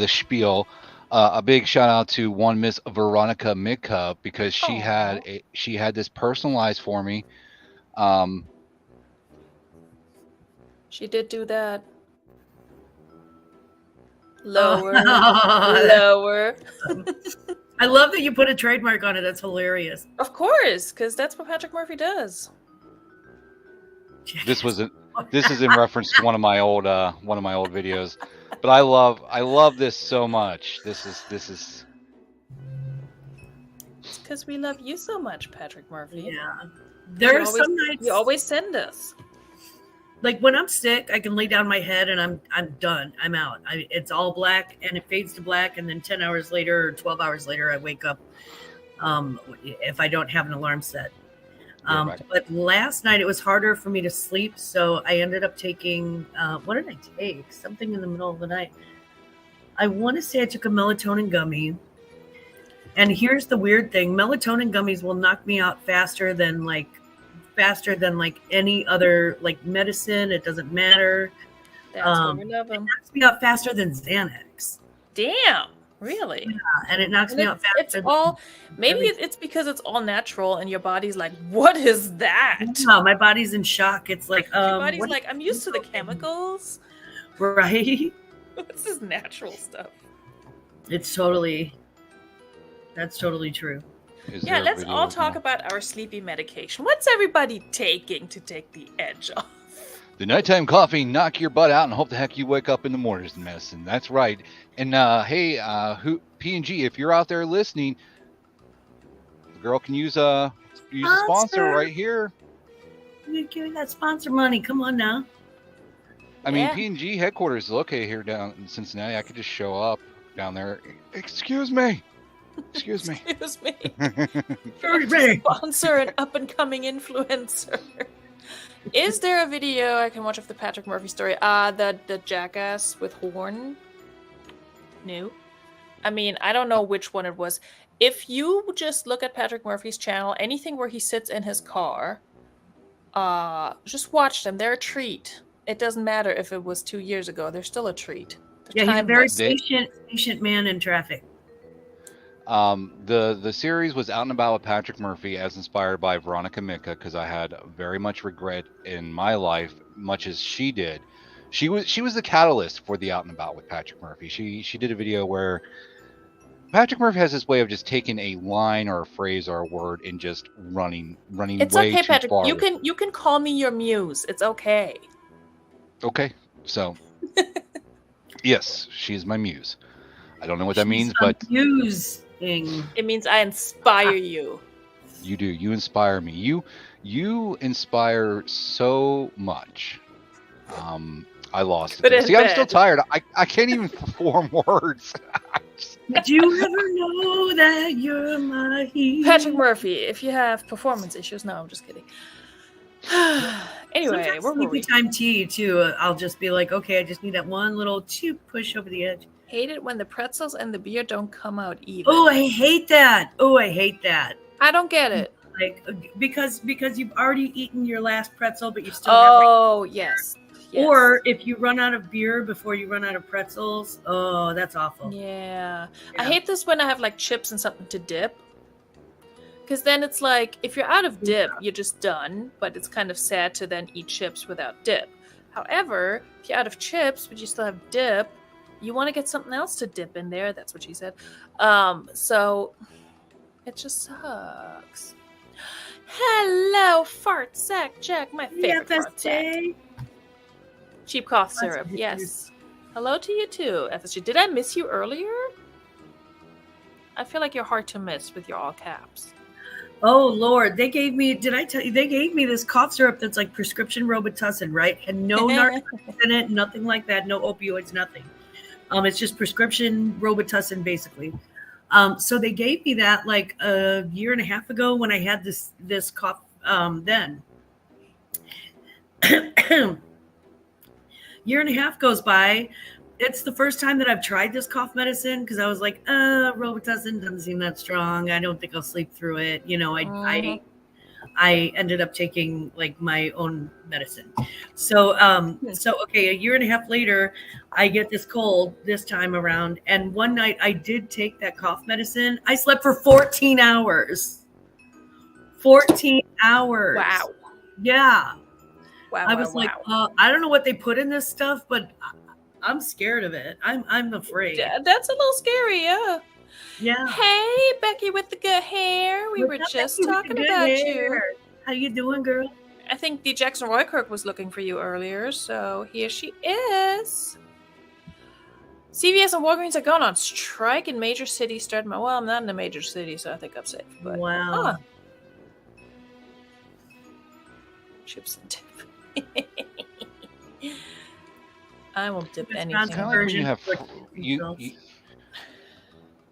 Speaker 3: spiel, a big shout out to one Miss Veronika Midcup because she had this personalized for me.
Speaker 1: She did do that. Lower.
Speaker 2: I love that you put a trademark on it. That's hilarious.
Speaker 1: Of course, because that's what Patrick Murphy does.
Speaker 3: This is in reference to one of my old videos, but I love this so much. This is.
Speaker 1: It's because we love you so much, Patrick Murphy.
Speaker 2: Yeah, there are some nights
Speaker 1: you always send us.
Speaker 2: Like when I'm sick, I can lay down my head and I'm done. I'm out. It's all black and it fades to black, and then 10 hours later or 12 hours later, I wake up. If I don't have an alarm set. But last night it was harder for me to sleep, so I ended up taking. What did I take? Something in the middle of the night. I want to say I took a melatonin gummy. And here's the weird thing: melatonin gummies will knock me out faster than any other like medicine. It doesn't matter.
Speaker 1: That's why we love them.
Speaker 2: It knocks me out faster than Xanax.
Speaker 1: Damn, really?
Speaker 2: Yeah, and it knocks me out faster.
Speaker 1: It's because it's all natural, and your body's like, "What is that?"
Speaker 2: No, my body's in shock. It's like,
Speaker 1: your body's like, "I'm used to the chemicals."
Speaker 2: Right.
Speaker 1: What's this natural stuff?
Speaker 2: It's totally. That's totally true.
Speaker 1: Yeah, let's all talk about our sleepy medication. What's everybody taking to take the edge off?
Speaker 3: The nighttime coffee, knock your butt out and hope the heck you wake up in the morning medicine. That's right. And hey, P&G, if you're out there listening, the girl can use a sponsor right here.
Speaker 2: Give me that sponsor money. Come on now.
Speaker 3: I mean, P&G headquarters is located here down in Cincinnati. I could just show up down there. Excuse me. Excuse me.
Speaker 1: Excuse me.
Speaker 2: Right.
Speaker 1: Sponsor an up-and-coming influencer. Is there a video I can watch of the Patrick Murphy story? The jackass with horn? No. I mean, I don't know which one it was. If you just look at Patrick Murphy's channel, anything where he sits in his car, just watch them. They're a treat. It doesn't matter if it was 2 years ago. They're still a treat.
Speaker 2: He's a very patient man in traffic.
Speaker 3: The series was Out and About with Patrick Murphy, as inspired by Veronika Mika, because I had very much regret in my life, much as she did. She was the catalyst for the Out and About with Patrick Murphy. She did a video where Patrick Murphy has this way of just taking a line or a phrase or a word and just running
Speaker 1: it's
Speaker 3: way
Speaker 1: okay,
Speaker 3: too
Speaker 1: Patrick.
Speaker 3: far.
Speaker 1: You can call me your muse. It's okay.
Speaker 3: Okay, so yes, she's my muse. I don't know what that means, but
Speaker 1: it means I inspire you.
Speaker 3: You do. You inspire me. You inspire so much. I lost it. See, I'm still tired. I can't even form words.
Speaker 2: Did you ever know that you're my hero?
Speaker 1: Patrick Murphy, if you have performance issues, no, I'm just kidding. Anyway, we're
Speaker 2: sleepy time tea too. I'll just be like, okay, I just need that one little push over the edge.
Speaker 1: Hate it when the pretzels and the beer don't come out even.
Speaker 2: Oh, I hate that.
Speaker 1: I don't get it.
Speaker 2: Like because you've already eaten your last pretzel, but you still have
Speaker 1: yes.
Speaker 2: Or if you run out of beer before you run out of pretzels, oh, that's awful.
Speaker 1: Yeah. I hate this when I have like chips and something to dip. Because then it's like, if you're out of dip, you're just done. But it's kind of sad to then eat chips without dip. However, if you're out of chips, but you still have dip, you want to get something else to dip in there. That's what she said. So it just sucks. Hello, Fart Sack Jack, my favorite fart sack. Cheap cough syrup, yes. Hello to you too, FSG. Did I miss you earlier? I feel like you're hard to miss with your all caps.
Speaker 2: Oh Lord, they gave me. Did I tell you? They gave me this cough syrup that's like prescription Robitussin, right? And no narcotics in it, nothing like that, no opioids, nothing. It's just prescription Robitussin, basically. So they gave me that like a year and a half ago when I had this cough. Then, year and a half goes by. It's the first time that I've tried this cough medicine because I was like, Robitussin doesn't seem that strong. I don't think I'll sleep through it. You know, I ended up taking like my own medicine. So okay, a year and a half later, I get this cold this time around. And one night I did take that cough medicine. I slept for 14 hours. 14 hours.
Speaker 1: Wow.
Speaker 2: Yeah.
Speaker 1: Wow.
Speaker 2: I was like, I don't know what they put in this stuff, but I'm scared of it. I'm afraid.
Speaker 1: That's a little scary, yeah.
Speaker 2: Yeah.
Speaker 1: Hey, Becky with the good hair. We were just talking about you.
Speaker 2: How you doing, girl?
Speaker 1: I think the Jackson Roykirk was looking for you earlier, so here she is. CVS and Walgreens are going on strike in major cities. Well, I'm not in a major city, so I think I'm safe. But,
Speaker 2: wow.
Speaker 1: Chips and dip. I won't dip anything.
Speaker 3: Kind of like when you have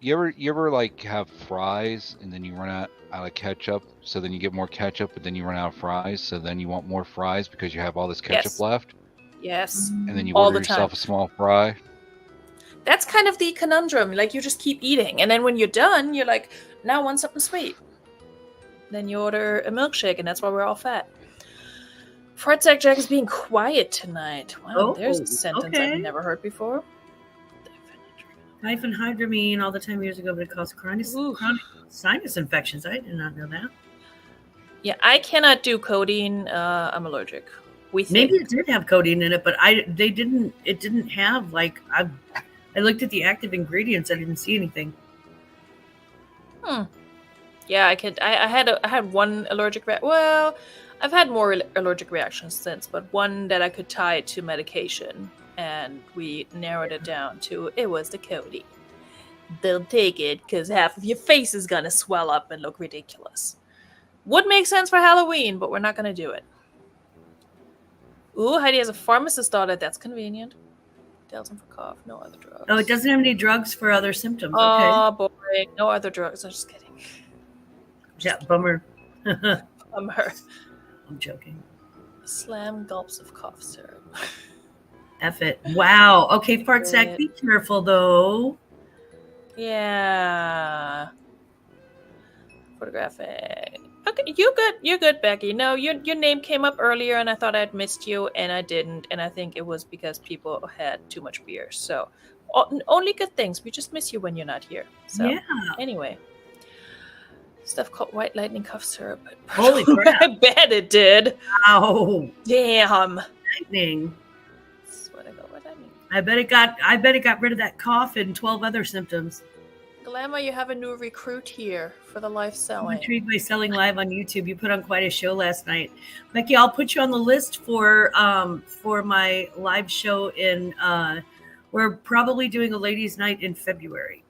Speaker 3: you ever like have fries and then you run out of ketchup, so then you get more ketchup, but then you run out of fries, so then you want more fries because you have all this ketchup left.
Speaker 1: Yes.
Speaker 3: And then you order yourself a small fry.
Speaker 1: That's kind of the conundrum. Like you just keep eating, and then when you're done, you're like, now I want something sweet. Then you order a milkshake, and that's why we're all fat. Fart Sack Jack is being quiet tonight. Wow, there's a sentence I've never heard before.
Speaker 2: Diphenhydramine all the time years ago, but it caused chronic sinus infections. I did not know that.
Speaker 1: Yeah, I cannot do codeine. I'm allergic.
Speaker 2: Maybe it did have codeine in it, but it didn't have like I looked at the active ingredients. I didn't see anything.
Speaker 1: Yeah, I had one allergic reaction. Well, I've had more allergic reactions since, but one that I could tie to medication, and we narrowed it down to it was the codeine. Don't take it because half of your face is gonna swell up and look ridiculous. Would make sense for Halloween, but we're not gonna do it. Ooh, Heidi has a pharmacist daughter. That's convenient. Delton for cough, no other drugs.
Speaker 2: Oh, it doesn't have any drugs for other symptoms.
Speaker 1: Oh, boy, no other drugs. I'm just kidding.
Speaker 2: Yeah, bummer.
Speaker 1: Bummer.
Speaker 2: I'm joking.
Speaker 1: Slam gulps of cough syrup.
Speaker 2: F it. Wow. Okay, fart sack, be careful though.
Speaker 1: Yeah. Photographic. Okay, you're good, Becky. No, your name came up earlier and I thought I'd missed you and I didn't, and I think it was because people had too much beer. So only good things. We just miss you when you're not here. So
Speaker 2: yeah.
Speaker 1: Anyway. Stuff called white lightning cough syrup.
Speaker 2: Holy crap.
Speaker 1: I bet it did.
Speaker 2: Wow.
Speaker 1: Damn.
Speaker 2: Lightning.
Speaker 1: What that mean?
Speaker 2: I bet it got rid of that cough and 12 other symptoms.
Speaker 1: Glamour, you have a new recruit here for the live selling.
Speaker 2: I'm intrigued by selling live on YouTube. You put on quite a show last night. Becky, I'll put you on the list for my live show in we're probably doing a ladies' night in February.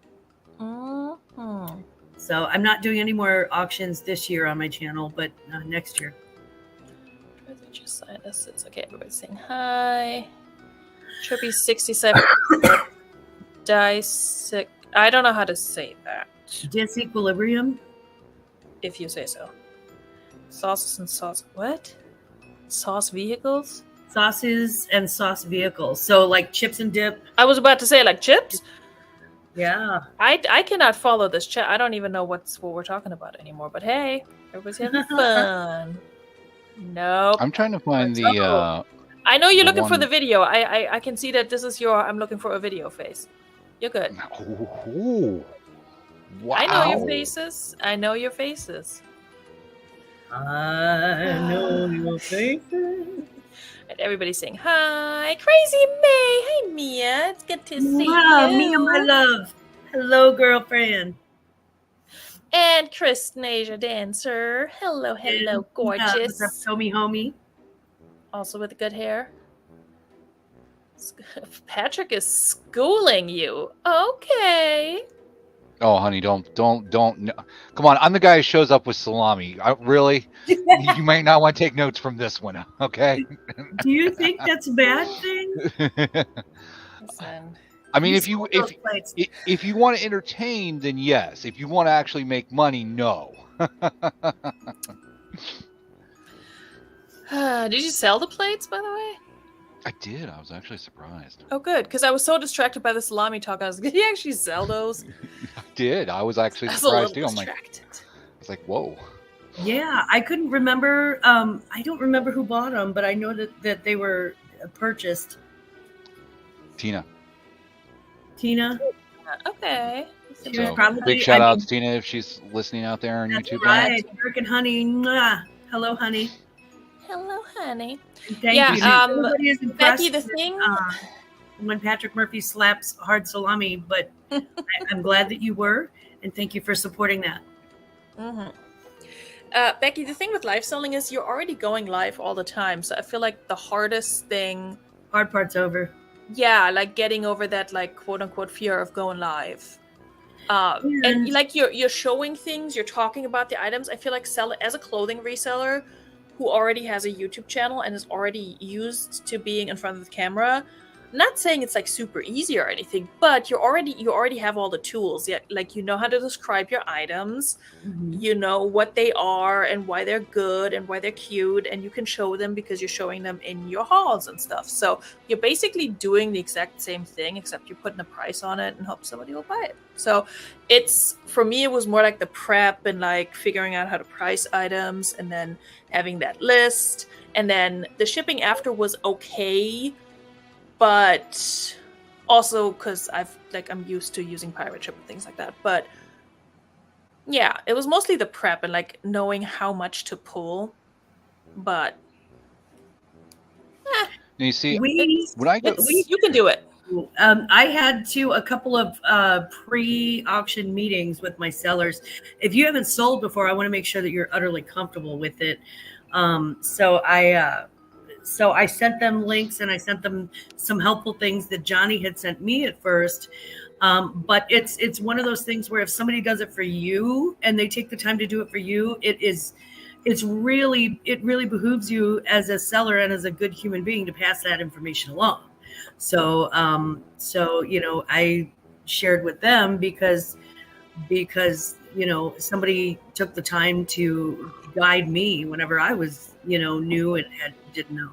Speaker 1: Mm-hmm.
Speaker 2: So I'm not doing any more auctions this year on my channel, but next year.
Speaker 1: Just sign us. It's okay. Everybody's saying hi. Trippy 67. Dissect. I don't know how to say that.
Speaker 2: Disequilibrium?
Speaker 1: If you say so. Sauces and sauce. What? Sauce vehicles?
Speaker 2: Sauces and sauce vehicles. So like chips and dip.
Speaker 1: I was about to say like chips.
Speaker 2: Yeah.
Speaker 1: I cannot follow this chat. I don't even know what we're talking about anymore. But hey, everybody's having fun. Nope.
Speaker 3: I'm trying to find the.
Speaker 1: I know you're looking for the video. I can see that this is your. I'm looking for a video face. You're good.
Speaker 3: Ooh. Wow.
Speaker 1: I know your faces. I know your faces.
Speaker 2: I know your faces.
Speaker 1: And everybody's saying hi. Crazy May. Hey Mia. It's good to see you.
Speaker 2: Mia, my love. Hello, girlfriend.
Speaker 1: And Chris Nasia Dancer. Hello, gorgeous.
Speaker 2: What's up, Tommy homie?
Speaker 1: Also with good hair. Patrick is schooling you. Okay.
Speaker 3: Oh, honey, don't. No. Come on, I'm the guy who shows up with salami. Really? You might not want to take notes from this one, okay?
Speaker 2: Do you think that's a bad thing?
Speaker 1: Listen.
Speaker 3: I mean, if you want to entertain, then yes. If you want to actually make money, no.
Speaker 1: Did you sell the plates, by the way?
Speaker 3: I did. I was actually surprised.
Speaker 1: Oh, good, because I was so distracted by the salami talk. I was like, "Did you actually sell those?"
Speaker 3: I did. I was actually surprised too. I was like, "Whoa."
Speaker 2: Yeah, I couldn't remember. I don't remember who bought them, but I know that they were purchased.
Speaker 3: Tina.
Speaker 1: Okay.
Speaker 2: She was probably,
Speaker 3: big shout out to Tina if she's listening out there on YouTube.
Speaker 2: Right, Eric and Honey. Mwah. Hello, honey.
Speaker 1: Hello, honey.
Speaker 2: Thank you.
Speaker 1: Becky, the thing
Speaker 2: when Patrick Murphy slaps hard salami, but I'm glad that you were, and thank you for supporting that.
Speaker 1: Mm-hmm. Becky, the thing with live selling is you're already going live all the time, so I feel like the hardest thing.
Speaker 2: Hard part's over.
Speaker 1: Yeah, like getting over that, like quote unquote fear of going live. And like you're showing things, you're talking about the items. I feel like as a clothing reseller who already has a YouTube channel and is already used to being in front of the camera. I'm not saying it's like super easy or anything, but you already have all the tools. Yeah, like you know how to describe your items, you know what they are and why they're good and why they're cute, and you can show them because you're showing them in your hauls and stuff. So you're basically doing the exact same thing, except you're putting a price on it and hope somebody will buy it. So for me, it was more like the prep and like figuring out how to price items and then having that list. And then the shipping after was okay, but also because I'm used to using pirate ship and things like that. But yeah, it was mostly the prep and like knowing how much to pull. But
Speaker 3: you see,
Speaker 1: you can do it.
Speaker 2: I had a couple of pre-auction meetings with my sellers. If you haven't sold before, I want to make sure that you're utterly comfortable with it. So I sent them links and I sent them some helpful things that Johnny had sent me at first. But it's one of those things where if somebody does it for you and they take the time to do it for you, it really behooves you as a seller and as a good human being to pass that information along. So I shared with them because somebody took the time to guide me whenever I was new and didn't know.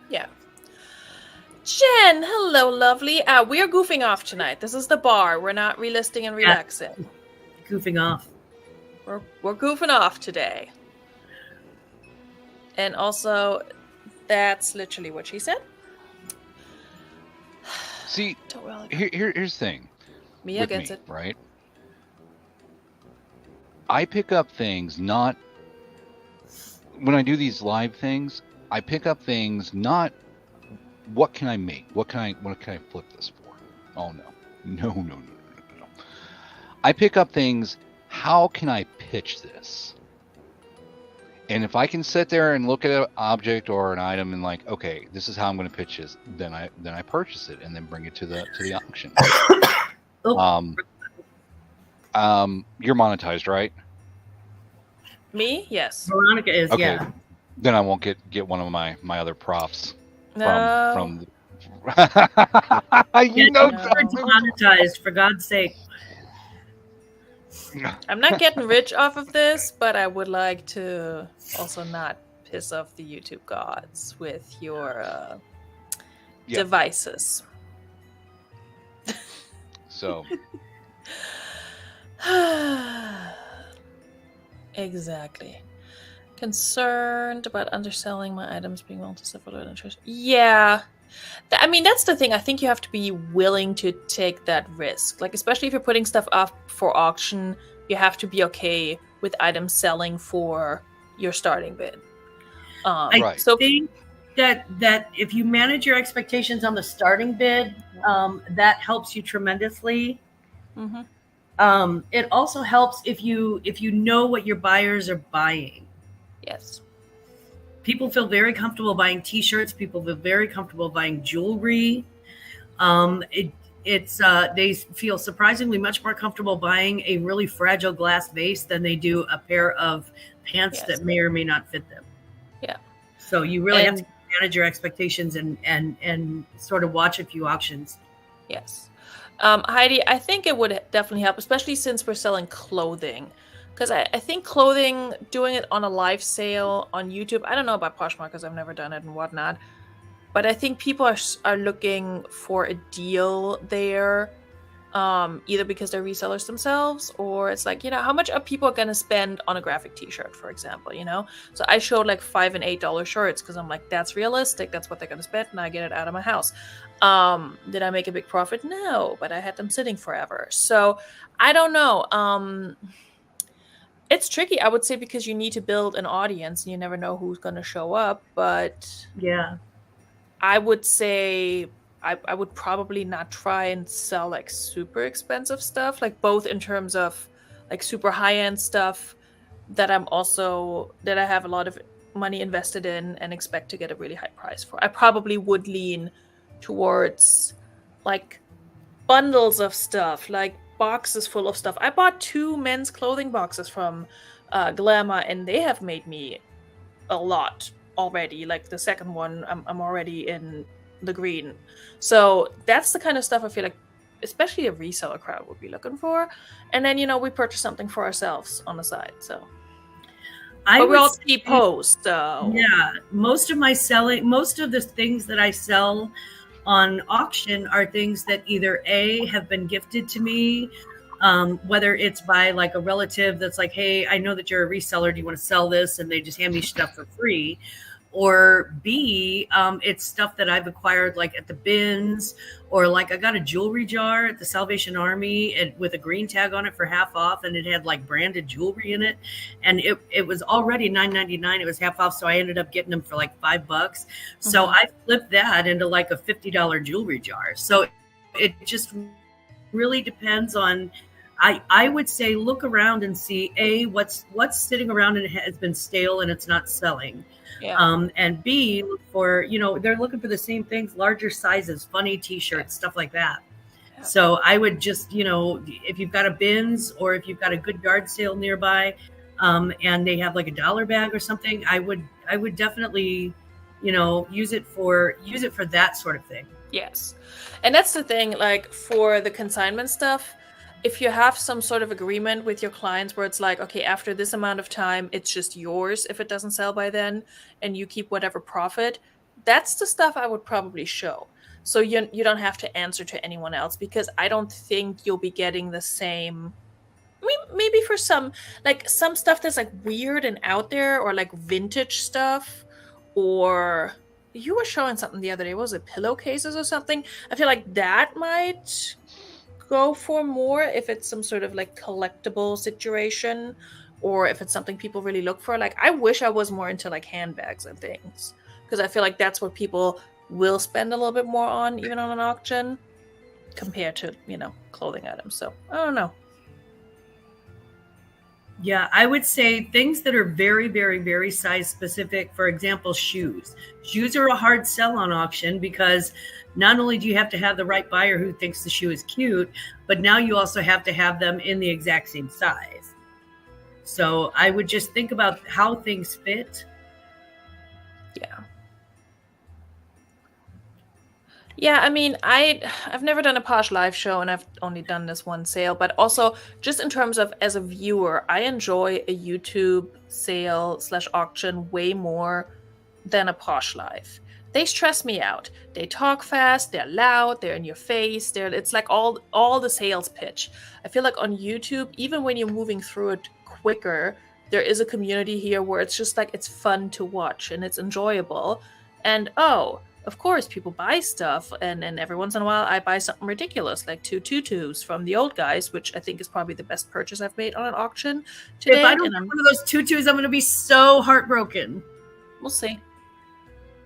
Speaker 1: Yeah. Jen, hello, lovely. We are goofing off tonight. This is the bar. We're not relisting and relaxing.
Speaker 2: Goofing off.
Speaker 1: We're goofing off today. And also, that's literally what she said.
Speaker 3: See, here's the thing.
Speaker 1: Mia gets it.
Speaker 3: Right? I pick up things not... When I do these live things, I pick up things not... What can I make? What can I flip this for? Oh, no. No. I pick up things, how can I pitch this? And if I can sit there and look at an object or an item and like, okay, this is how I'm going to pitch this, then I purchase it and then bring it to the auction. You're monetized, right?
Speaker 1: Me? Yes.
Speaker 2: Veronika is,
Speaker 3: okay.
Speaker 2: Yeah.
Speaker 3: Then I won't get one of my other profs from
Speaker 2: you know, monetized, for God's sake.
Speaker 1: I'm not getting rich off of this, but I would like to also not piss off the YouTube gods with your devices.
Speaker 3: So.
Speaker 1: Exactly. Concerned about underselling my items being multi-several interest. Yeah. I mean, that's the thing. I think you have to be willing to take that risk. Like, especially if you're putting stuff up for auction, you have to be okay with items selling for your starting bid.
Speaker 2: I think that if you manage your expectations on the starting bid, that helps you tremendously.
Speaker 1: Mm-hmm.
Speaker 2: It also helps if you know what your buyers are buying.
Speaker 1: Yes.
Speaker 2: People feel very comfortable buying T-shirts. People feel very comfortable buying jewelry. They feel surprisingly much more comfortable buying a really fragile glass vase than they do a pair of pants that may or may not fit them.
Speaker 1: Yeah.
Speaker 2: So you really have to manage your expectations and sort of watch a few auctions.
Speaker 1: Yes. Heidi, I think it would definitely help, especially since we're selling clothing. Because I think clothing, doing it on a live sale on YouTube, I don't know about Poshmark because I've never done it and whatnot, but I think people are looking for a deal there, either because they're resellers themselves, or it's like, how much are people going to spend on a graphic t-shirt, for example, So I showed like $5 and $8 shirts because I'm like, that's realistic. That's what they're going to spend, and I get it out of my house. Did I make a big profit? No, but I had them sitting forever. So I don't know. It's tricky, I would say, because you need to build an audience and you never know who's going to show up. But
Speaker 2: yeah,
Speaker 1: I would say I would probably not try and sell like super expensive stuff, like both in terms of like super high-end stuff that I have a lot of money invested in and expect to get a really high price for. I probably would lean towards like bundles of stuff, like boxes full of stuff. I bought 2 men's clothing boxes from Glamour, and they have made me a lot already. Like the second one, I'm already in the green. So that's the kind of stuff I feel like especially a reseller crowd would be looking for. And then, we purchase something for ourselves on the side. So but we all see posts. So
Speaker 2: yeah, most of the things that I sell on auction are things that either A, have been gifted to me, whether it's by like a relative that's like, hey, I know that you're a reseller, do you want to sell this? And they just hand me stuff for free. Or B, it's stuff that I've acquired like at the bins, or like I got a jewelry jar at the Salvation Army with a green tag on it for half off, and it had like branded jewelry in it, and it was already $9.99. It was half off, so I ended up getting them for like $5. So I flipped that into like a $50 jewelry jar. So it just really depends on. I would say look around and see what's sitting around and has been stale and it's not selling.
Speaker 1: Yeah.
Speaker 2: And B, look for, they're looking for the same things, larger sizes, funny t-shirts, stuff like that.
Speaker 1: Yeah.
Speaker 2: So I would just, if you've got a bins or if you've got a good yard sale nearby, and they have like a dollar bag or something, I would definitely, use it for that sort of thing.
Speaker 1: Yes. And that's the thing, like for the consignment stuff, if you have some sort of agreement with your clients where it's like, okay, after this amount of time, it's just yours if it doesn't sell by then, and you keep whatever profit, that's the stuff I would probably show. So you don't have to answer to anyone else, because I don't think you'll be getting the same. I mean, maybe for some stuff that's like weird and out there, or like vintage stuff, or you were showing something the other day. What was it, pillowcases or something? I feel like that might go for more if it's some sort of like collectible situation, or if it's something people really look for. Like, I wish I was more into like handbags and things, because I feel like that's what people will spend a little bit more on, even on an auction, compared to, clothing items. So I don't know.
Speaker 2: Yeah, I would say things that are very, very, very size specific. For example, shoes. Shoes are a hard sell on auction, because not only do you have to have the right buyer who thinks the shoe is cute, but now you also have to have them in the exact same size. So I would just think about how things fit.
Speaker 1: Yeah. Yeah, I mean, I've never done a Posh live show, and I've only done this one sale, but also just in terms of as a viewer, I enjoy a YouTube sale / auction way more than a Posh live. They stress me out. They talk fast, they're loud, they're in your face, it's like all the sales pitch. I feel like on YouTube, even when you're moving through it quicker, there is a community here where it's just like, it's fun to watch and it's enjoyable. And of course, people buy stuff, and every once in a while I buy something ridiculous, like 2 tutus from the old guys, which I think is probably the best purchase I've made on an auction today.
Speaker 2: If I don't get one of those tutus, I'm going to be so heartbroken.
Speaker 1: We'll see.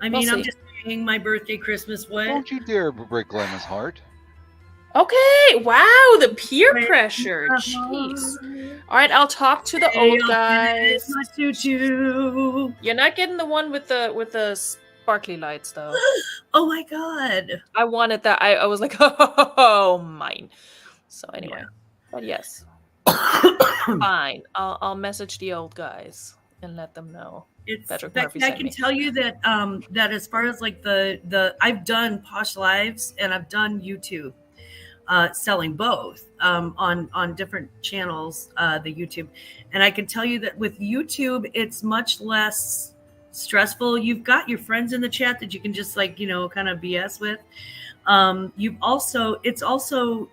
Speaker 2: I mean, I'm just saying, my birthday, Christmas, what?
Speaker 3: Don't you dare break Lemon's heart.
Speaker 1: Okay, wow, the peer pressure. Jeez. All right, I'll talk to the old guys.
Speaker 2: My tutu.
Speaker 1: You're not getting the one with the sparkly lights, though.
Speaker 2: Oh my god.
Speaker 1: I wanted that. I was like, oh, mine. So anyway, but yes. Fine. I'll message the old guys and let them know.
Speaker 2: I can tell you that that as far as like the I've done Posh Lives and I've done YouTube selling both on different channels, the YouTube, and I can tell you that with YouTube it's much less stressful. You've got your friends in the chat that you can just like kind of BS with. It's also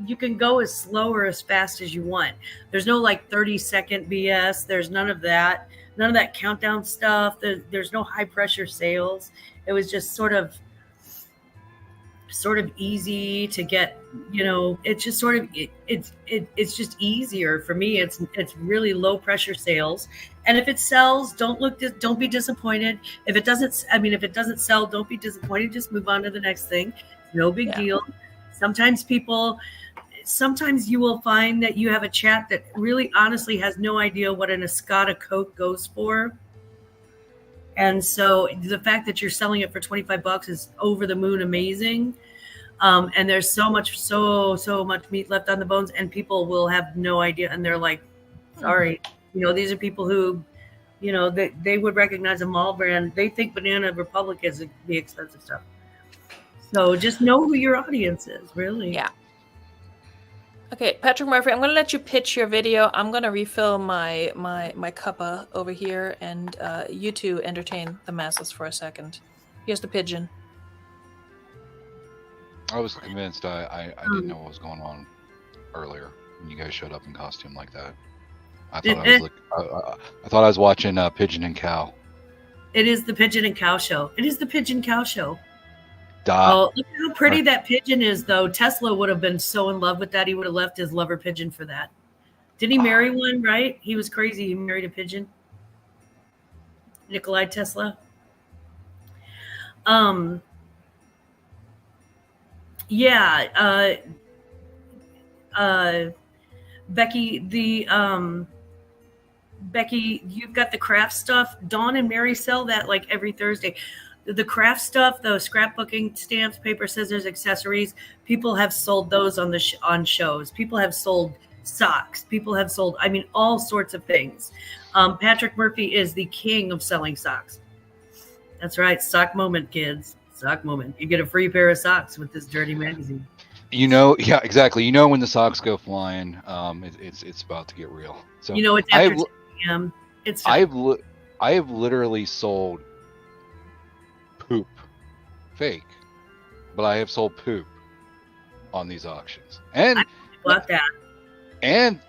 Speaker 2: you can go as slow or as fast as you want. There's no like 30-second BS. There's none of that countdown stuff. There's no high pressure sales. It was just sort of easy to get, it's just sort of, it's just easier for me. It's really low pressure sales. And if it sells, don't be disappointed. If it doesn't sell, don't be disappointed. Just move on to the next thing. No big deal. Sometimes you will find that you have a chat that really honestly has no idea what an Escada coat goes for. And so the fact that you're selling it for $25 is over the moon amazing. And there's so much meat left on the bones, and people will have no idea. And they're like, sorry, these are people who, they would recognize a mall brand. They think Banana Republic is the expensive stuff. So just know who your audience is, really.
Speaker 1: Yeah. Okay, Patrick Murphy, I'm going to let you pitch your video. I'm going to refill my cuppa over here, and you two entertain the masses for a second. Here's the pigeon.
Speaker 3: I was convinced I didn't know what was going on earlier when you guys showed up in costume like that. I thought I was watching Pigeon and Cow.
Speaker 2: It is the Pigeon and Cow show. It is the Pigeon Cow show.
Speaker 3: Oh,
Speaker 2: look how pretty that pigeon is, though. Tesla would have been so in love with that. He would have left his lover pigeon for that. Did he marry one, right? He was crazy. He married a pigeon. Nikolai Tesla. Yeah, Becky, Becky, you've got the craft stuff. Dawn and Mary sell that like every Thursday. The craft stuff, the scrapbooking, stamps, paper, scissors, accessories. People have sold those on on shows. People have sold socks. People have sold, I mean, all sorts of things. Patrick Murphy is the king of selling socks. That's right, sock moment, kids. Sock moment. You get a free pair of socks with this dirty magazine.
Speaker 3: Yeah, exactly. When the socks go flying, it's about to get real. So
Speaker 2: It's after 10 p.m. It's
Speaker 3: I have literally sold poop, fake, but I have sold poop on these auctions, and
Speaker 2: I bought that.
Speaker 3: And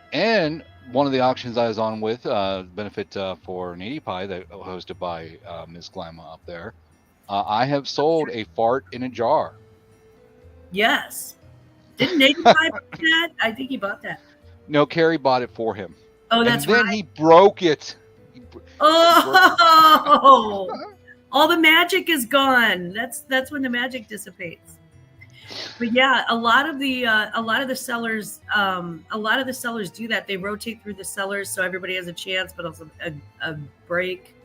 Speaker 3: one of the auctions I was on with benefit for Nady Pie that hosted by Ms. Glamma up there. I have sold a fart in a jar.
Speaker 2: Yes. Didn't Nady Pie buy that? I think he bought that.
Speaker 3: No, Carrie bought it for him.
Speaker 2: Oh, that's
Speaker 3: right. And then he broke it.
Speaker 2: All the magic is gone. That's when the magic dissipates. But yeah, a lot of the sellers do that. They rotate through the sellers so everybody has a chance, but also a break.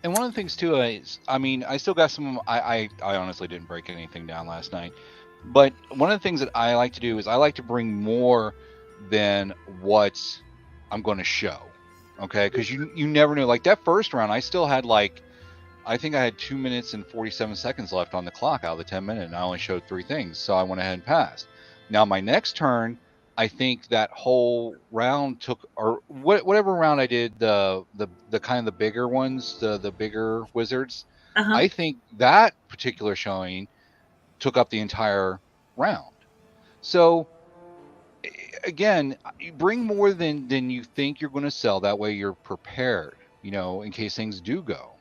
Speaker 3: And one of the things too is, I still got some. I honestly didn't break anything down last night, but one of the things that I like to do is I like to bring more than what I'm going to show. Okay, because you never know. Like that first round, I still had I think I had 2 minutes and 47 seconds left on the clock out of the 10 minute, and I only showed 3 things, so I went ahead and passed. Now my next turn, I think that whole round took, or whatever round I did, the kind of the bigger ones, the bigger wizards.
Speaker 2: Uh-huh.
Speaker 3: I think that particular showing took up the entire round. So again, you bring more than you think you're going to sell. That way you're prepared, in case things do go.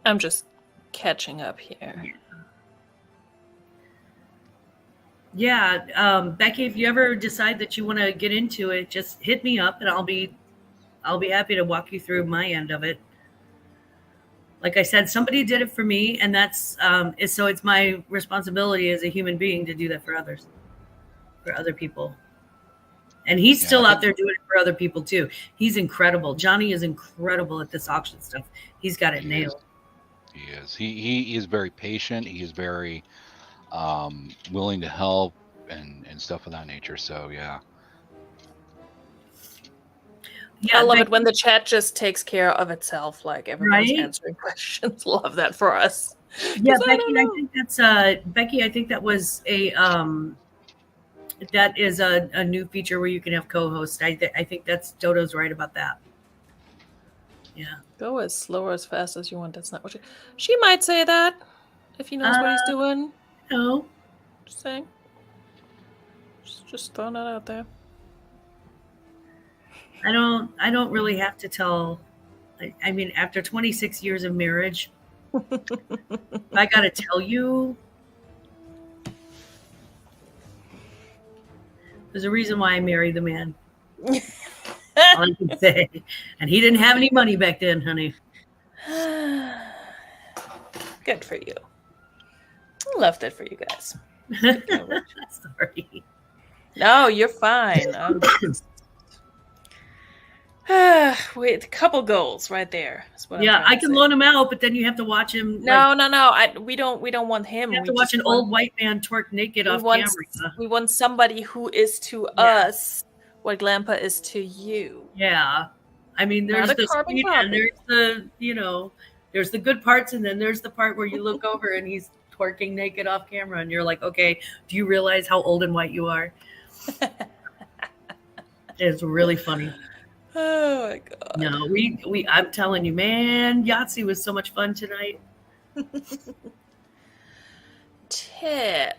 Speaker 1: I'm just catching up here.
Speaker 2: Yeah, Becky, if you ever decide that you want to get into it, just hit me up and I'll be happy to walk you through my end of it. Like I said, somebody did it for me, and that's so it's my responsibility as a human being to do that for others, for other people. And he's still out there doing it for other people too. He's incredible. Johnny is incredible at this auction stuff. He's got it nailed.
Speaker 3: He is. He is very patient. He is very willing to help and stuff of that nature. So yeah.
Speaker 1: I love it when the chat just takes care of itself, like everyone's answering questions. Love that for us.
Speaker 2: Yeah, Becky, I think that's Becky, I think that was that is a new feature where you can have co-hosts. I think that's Dodo's right about that. Yeah.
Speaker 1: Go as slow or as fast as you want. That's not what she might say that if he knows what he's doing.
Speaker 2: No.
Speaker 1: Just saying. Just throwing that out there.
Speaker 2: I don't really have to tell. I mean, after 26 years of marriage, I got to tell you, there's a reason why I married the man. All I can say. And he didn't have any money back then, honey.
Speaker 1: Good for you. I loved it for you guys.
Speaker 2: Sorry.
Speaker 1: No, you're fine. Wait, a couple goals right there.
Speaker 2: Yeah, I can loan him out, but then you have to watch him.
Speaker 1: No. We don't want him.
Speaker 2: You have to watch an old white man twerk naked off camera.
Speaker 1: We want somebody who is to us what Glampa is to you.
Speaker 2: Yeah, I mean, there's the sweet and there's the there's the good parts, and then there's the part where you look over and he's twerking naked off camera, and you're like, okay, do you realize how old and white you are? It's really funny.
Speaker 1: Oh my god.
Speaker 2: No, we I'm telling you, man, Yahtzee was so much fun tonight.
Speaker 1: Tip.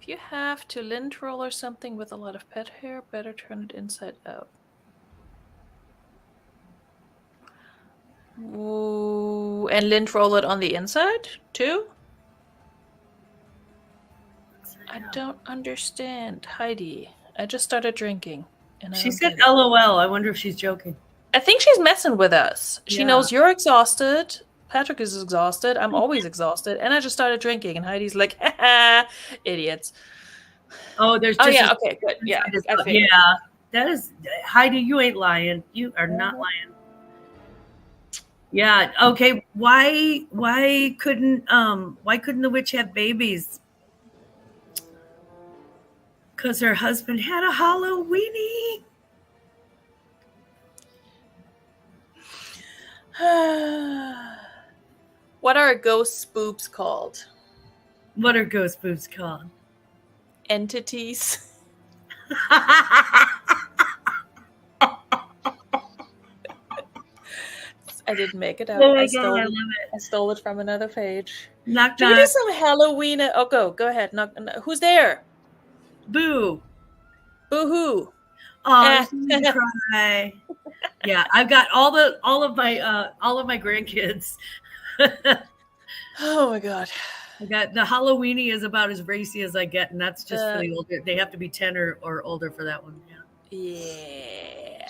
Speaker 1: If you have to lint roll or something with a lot of pet hair, better turn it inside out. Ooh, and lint roll it on the inside too? I don't understand. Heidi, I just started drinking.
Speaker 2: And she said LOL. I wonder if she's joking.
Speaker 1: I think she's messing with us. She
Speaker 2: Yeah.
Speaker 1: knows you're exhausted. Patrick is exhausted. I'm always exhausted. And I just started drinking. And Heidi's like, ha, idiots.
Speaker 2: Oh, there's
Speaker 1: Oh,
Speaker 2: just
Speaker 1: yeah. Okay, good. Yeah. I figured.
Speaker 2: yeah. That is Heidi, you ain't lying. You are not lying. Yeah. Okay. Why couldn't the witch have babies? Because her husband had a Halloweenie.
Speaker 1: What are ghost spooks called?
Speaker 2: What are ghost boobs called?
Speaker 1: Entities. I didn't make it up.
Speaker 2: Oh my
Speaker 1: I
Speaker 2: God, I love it.
Speaker 1: I stole it from another page.
Speaker 2: Knock,
Speaker 1: Should we do
Speaker 2: knock.
Speaker 1: some Halloween? Oh, go ahead. Who's there?
Speaker 2: Boo.
Speaker 1: Boo-hoo.
Speaker 2: Oh, I'm gonna cry. Yeah, I've got all of my grandkids.
Speaker 1: Oh my God.
Speaker 2: I got the Halloweenie is about as racy as I get, and that's just for the older. They have to be 10 or older for that one.
Speaker 1: Yeah.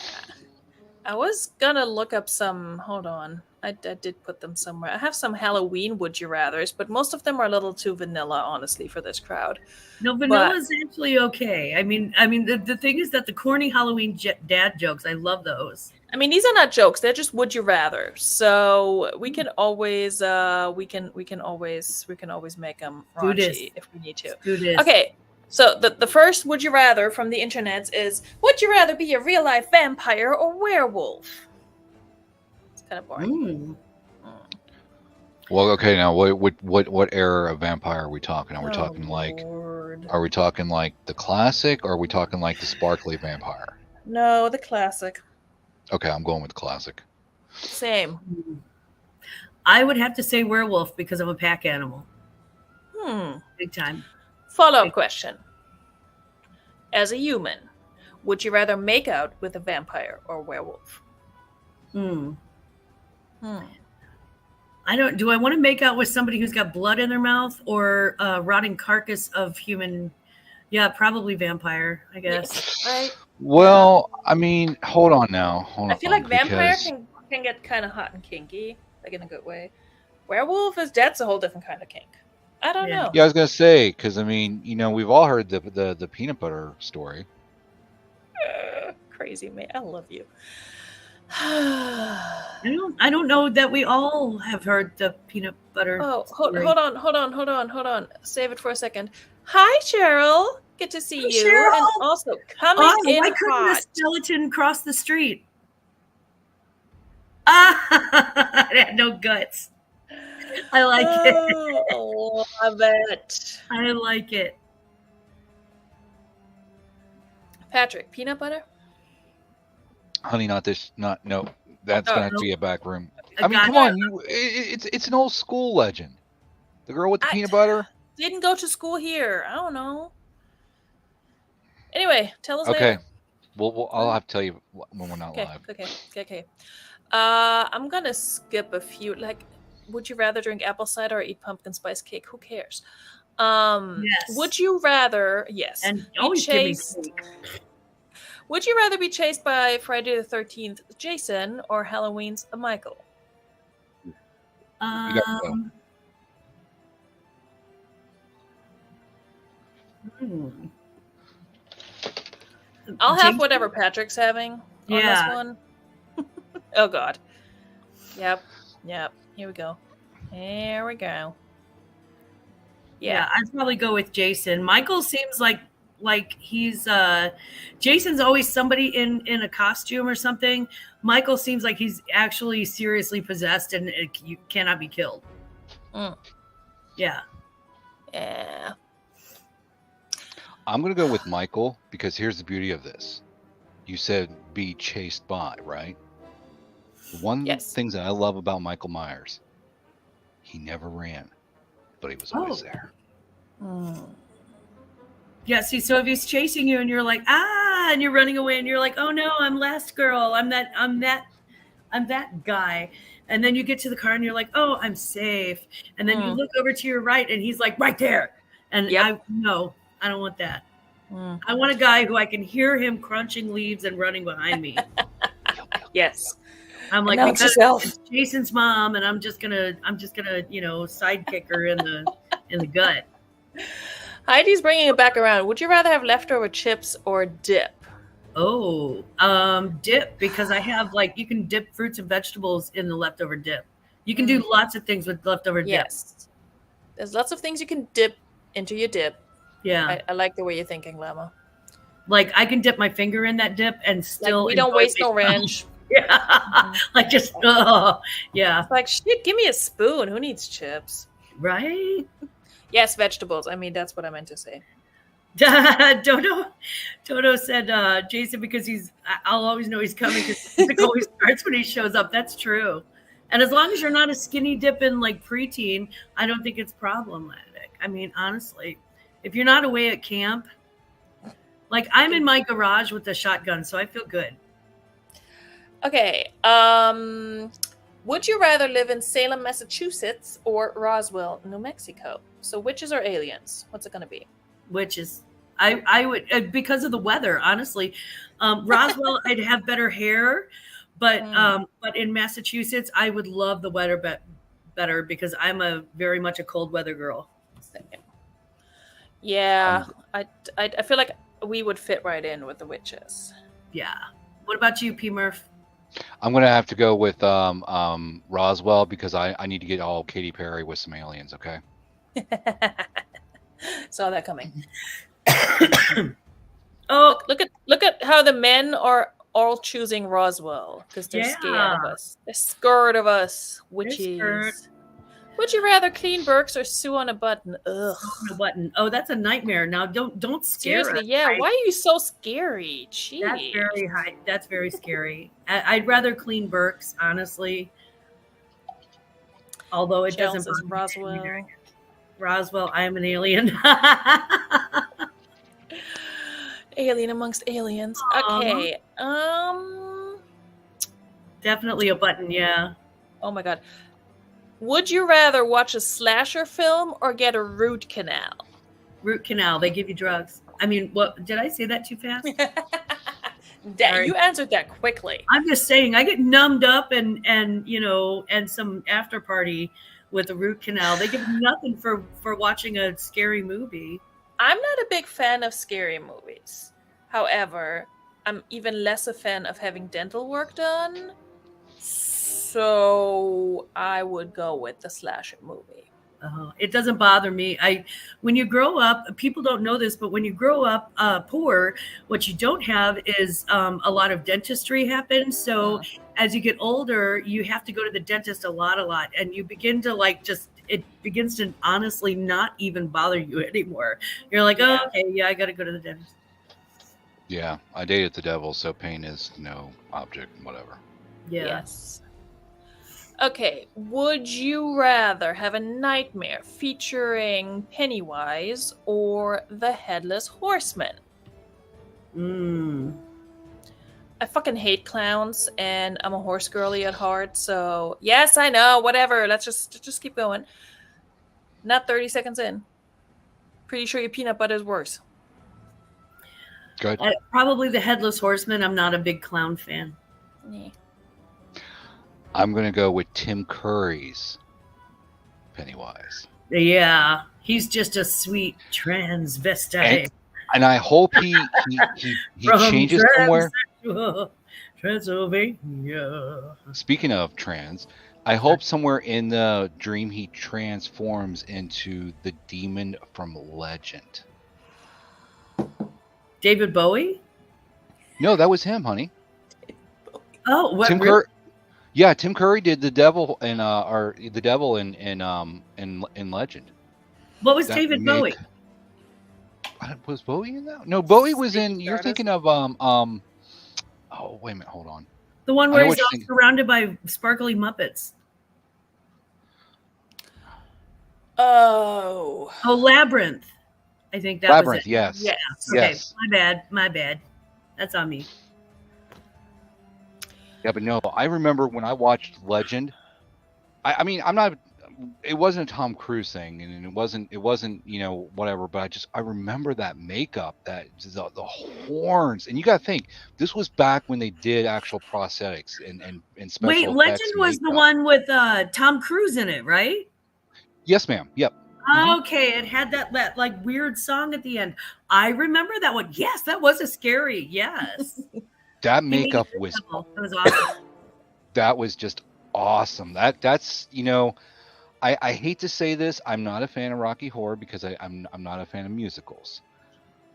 Speaker 1: I was gonna look up some. Hold on. I did put them somewhere. I have some Halloween would you rathers, but most of them are a little too vanilla, honestly, for this crowd.
Speaker 2: No, vanilla is actually okay. I mean, the thing is that the corny Halloween dad jokes, I love those.
Speaker 1: I mean, these are not jokes; they're just would you rather. So we can always we can always make them raunchy if we need to.
Speaker 2: Do this.
Speaker 1: Okay. So the first would you rather from the internet is, would you rather be a real life vampire or werewolf? It's kind of boring.
Speaker 3: Well, okay, now what era of vampire are we talking? Are we talking
Speaker 1: Lord.
Speaker 3: Are we talking like the classic, or are we talking like the sparkly vampire?
Speaker 1: No, the classic.
Speaker 3: Okay, I'm going with the classic.
Speaker 1: Same.
Speaker 2: I would have to say werewolf because I'm a pack animal. Big time.
Speaker 1: Follow-up question. As a human, would you rather make out with a vampire or a werewolf?
Speaker 2: I don't. Do I want to make out with somebody who's got blood in their mouth or a rotting carcass of human? Yeah, probably vampire, I guess.
Speaker 1: Right.
Speaker 3: Well, I mean, hold on now. Hold on.
Speaker 1: I feel like vampire can get kind of hot and kinky, like in a good way. Werewolf that's a whole different kind of kink. I don't know.
Speaker 3: Yeah, I was gonna say, because I mean, we've all heard the peanut butter story.
Speaker 1: Crazy man, I love you.
Speaker 2: I don't know that we all have heard the peanut butter.
Speaker 1: Oh, hold on. Save it for a second. Hi, Cheryl. Good to see you.
Speaker 2: Cheryl.
Speaker 1: And also coming in
Speaker 2: why couldn't
Speaker 1: hot.
Speaker 2: the skeleton cross the street? It had no guts. I like it.
Speaker 1: I love it.
Speaker 2: I like it.
Speaker 1: Patrick, peanut butter?
Speaker 3: Honey, no. That's gonna have to be a back room. I mean,
Speaker 2: got
Speaker 3: come on, it's an old school legend. The girl with the peanut butter.
Speaker 1: Didn't go to school here. I don't know. Anyway, tell us later.
Speaker 3: Okay. Well, I'll have to tell you when we're not live.
Speaker 1: Okay. I'm gonna skip a few. Like, would you rather drink apple cider or eat pumpkin spice cake? Who cares?
Speaker 2: Yes.
Speaker 1: Would you rather? Yes.
Speaker 2: And always give me cake.
Speaker 1: Would you rather be chased by Friday the 13th Jason or Halloween's Michael? I'll have whatever Patrick's having on this one. Oh God. Yep. Here we go. Yeah,
Speaker 2: I'd probably go with Jason. Michael seems like he's Jason's always somebody in a costume or something. Michael seems like he's actually seriously possessed and you cannot be killed. Yeah.
Speaker 3: I'm gonna go with Michael because here's the beauty of this. You said be chased by, right? One of the things that I love about Michael Myers, he never ran, but he was always there.
Speaker 2: Yeah, see, so if he's chasing you and you're like, and you're running away and you're like, oh no, I'm last girl. I'm that guy. And then you get to the car and you're like, oh, I'm safe. And then you look over to your right and he's like right there. And I don't want that. I want a guy who I can hear him crunching leaves and running behind me.
Speaker 1: Yes.
Speaker 2: I'm like,
Speaker 1: Announce
Speaker 2: because
Speaker 1: yourself.
Speaker 2: it's Jason's mom, and I'm just gonna, sidekick her in the gut.
Speaker 1: Heidi's bringing it back around. Would you rather have leftover chips or dip?
Speaker 2: Oh, dip, because I have you can dip fruits and vegetables in the leftover dip. You can do lots of things with leftover dip.
Speaker 1: Yes. There's lots of things you can dip into your dip.
Speaker 2: Yeah.
Speaker 1: I like the way you're thinking, Llama.
Speaker 2: Like I can dip my finger in that dip and still
Speaker 1: we don't waste no ranch.
Speaker 2: Yeah. Yeah.
Speaker 1: It's like, shit, give me a spoon. Who needs chips?
Speaker 2: Right?
Speaker 1: Yes, vegetables. I mean, that's what I meant to say.
Speaker 2: Toto said, Jason, because I'll always know he's coming because music always starts when he shows up. That's true. And as long as you're not a skinny dipping like preteen, I don't think it's problematic. I mean, honestly, if you're not away at camp, like I'm in my garage with the shotgun, so I feel good.
Speaker 1: Okay. Would you rather live in Salem, Massachusetts or Roswell, New Mexico? So witches or aliens? What's it going to be?
Speaker 2: Witches. I would, because of the weather, honestly. Roswell, I'd have better hair, but in Massachusetts, I would love the weather better because I'm very much a cold weather girl.
Speaker 1: Same. Yeah, I feel like we would fit right in with the witches.
Speaker 2: Yeah. What about you, P. Murph?
Speaker 3: I'm gonna have to go with Roswell because I need to get all Katy Perry with some aliens. Okay.
Speaker 1: Saw that coming.
Speaker 2: Oh,
Speaker 1: look at how the men are all choosing Roswell because they're scared of us. They're scared of us, witches. Would you rather clean Burks or sew on a button? Ugh.
Speaker 2: On a button. Oh, that's a nightmare. Now don't scare
Speaker 1: Seriously,
Speaker 2: us.
Speaker 1: yeah. Why are you so scary? Jeez.
Speaker 2: That's very high. That's very scary. I'd rather clean Burks, honestly. Although it doesn't bother
Speaker 1: Roswell.
Speaker 2: Roswell, I am an alien.
Speaker 1: Alien amongst aliens. Okay.
Speaker 2: Definitely a button, yeah.
Speaker 1: Oh my god. Would you rather watch a slasher film or get a root canal?
Speaker 2: Root canal. They give you drugs. I mean, what did I say that too fast?
Speaker 1: You answered that quickly.
Speaker 2: I'm just saying, I get numbed up and some after party with a root canal. They give nothing for watching a scary movie.
Speaker 1: I'm not a big fan of scary movies. However, I'm even less a fan of having dental work done. So I would go with the slasher movie.
Speaker 2: It doesn't bother me. When you grow up, people don't know this, but when you grow up poor, what you don't have is a lot of dentistry happens. So as you get older, you have to go to the dentist a lot, and you begin to it begins to honestly not even bother you anymore. You're like, oh, okay, yeah, I got to go to the dentist.
Speaker 3: Yeah, I dated the devil, so pain is no object, whatever.
Speaker 2: Yeah.
Speaker 1: Yes. Okay, would you rather have a nightmare featuring Pennywise or the Headless Horseman? I fucking hate clowns, and I'm a horse girly at heart, so yes, I know, whatever. Let's just keep going. Not 30 seconds in. Pretty sure your peanut butter is worse.
Speaker 3: Good.
Speaker 2: Probably the Headless Horseman. I'm not a big clown fan.
Speaker 1: Yeah.
Speaker 3: I'm going to go with Tim Curry's Pennywise.
Speaker 2: Yeah, he's just a sweet transvestite.
Speaker 3: And I hope he changes somewhere.
Speaker 2: Transylvania.
Speaker 3: Speaking of trans, I hope somewhere in the dream he transforms into the demon from Legend.
Speaker 2: David Bowie?
Speaker 3: No, that was him, honey.
Speaker 2: Oh, what?
Speaker 3: Tim Curry. Yeah, Tim Curry did the devil in Legend.
Speaker 2: What was David Bowie?
Speaker 3: Was Bowie in that? No, Bowie was in. You're thinking of Oh, wait a minute. Hold on.
Speaker 2: The one where he's all surrounded by sparkly Muppets.
Speaker 1: Oh,
Speaker 2: Labyrinth. I think that
Speaker 3: Labyrinth,
Speaker 2: was it.
Speaker 3: yes.
Speaker 2: Yeah. Okay.
Speaker 3: Yes.
Speaker 2: My bad. That's on me.
Speaker 3: Yeah, but no, I remember when I watched Legend. I mean, I'm not it wasn't a Tom Cruise thing, and it wasn't whatever. But I remember that makeup, that the horns, and you got to think this was back when they did actual prosthetics and
Speaker 2: Wait,
Speaker 3: special effects
Speaker 2: Legend was the
Speaker 3: makeup.
Speaker 2: one with Tom Cruise in it, right?
Speaker 3: Yes, ma'am. Yep.
Speaker 2: Okay, it had that like weird song at the end. I remember that one. Yes, that was a scary. Yes,
Speaker 3: That makeup was
Speaker 2: that was awesome.
Speaker 3: that was just awesome. That's I hate to say this, I'm not a fan of Rocky Horror because I'm not a fan of musicals.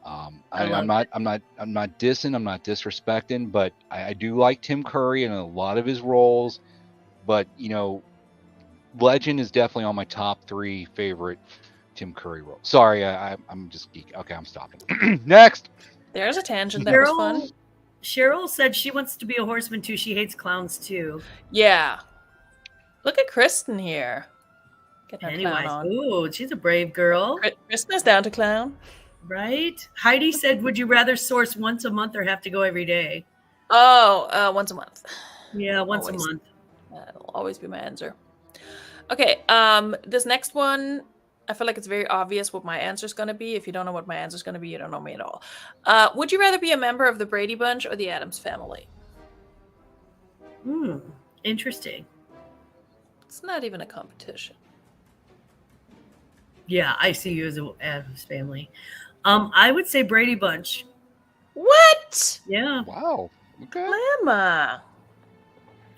Speaker 3: I'm not dissing, I'm not disrespecting, but I do like Tim Curry and a lot of his roles. But Legend is definitely on my top 3 favorite Tim Curry roles. Sorry, I'm just geeking. Okay, I'm stopping. Next.
Speaker 1: There's a tangent that was fun.
Speaker 2: Cheryl said she wants to be a horseman too. She hates clowns too.
Speaker 1: Yeah. Look at Kristen here. Getting her clown
Speaker 2: Anyways,
Speaker 1: on.
Speaker 2: ooh, she's a brave girl.
Speaker 1: Kristen is down to clown.
Speaker 2: Right? Heidi said, would you rather source once a month or have to go every day?
Speaker 1: Oh, once a month.
Speaker 2: Yeah, once
Speaker 1: Always.
Speaker 2: a month.
Speaker 1: That'll always be my answer. Okay, this next one, I feel like it's very obvious what my answer is going to be. If you don't know what my answer is going to be, you don't know me at all. Would you rather be a member of the Brady Bunch or the Addams Family?
Speaker 2: Interesting.
Speaker 1: It's not even a competition.
Speaker 2: Yeah, I see you as an Addams Family. I would say Brady Bunch.
Speaker 1: What?
Speaker 2: Yeah.
Speaker 3: Wow. Okay.
Speaker 1: Llama.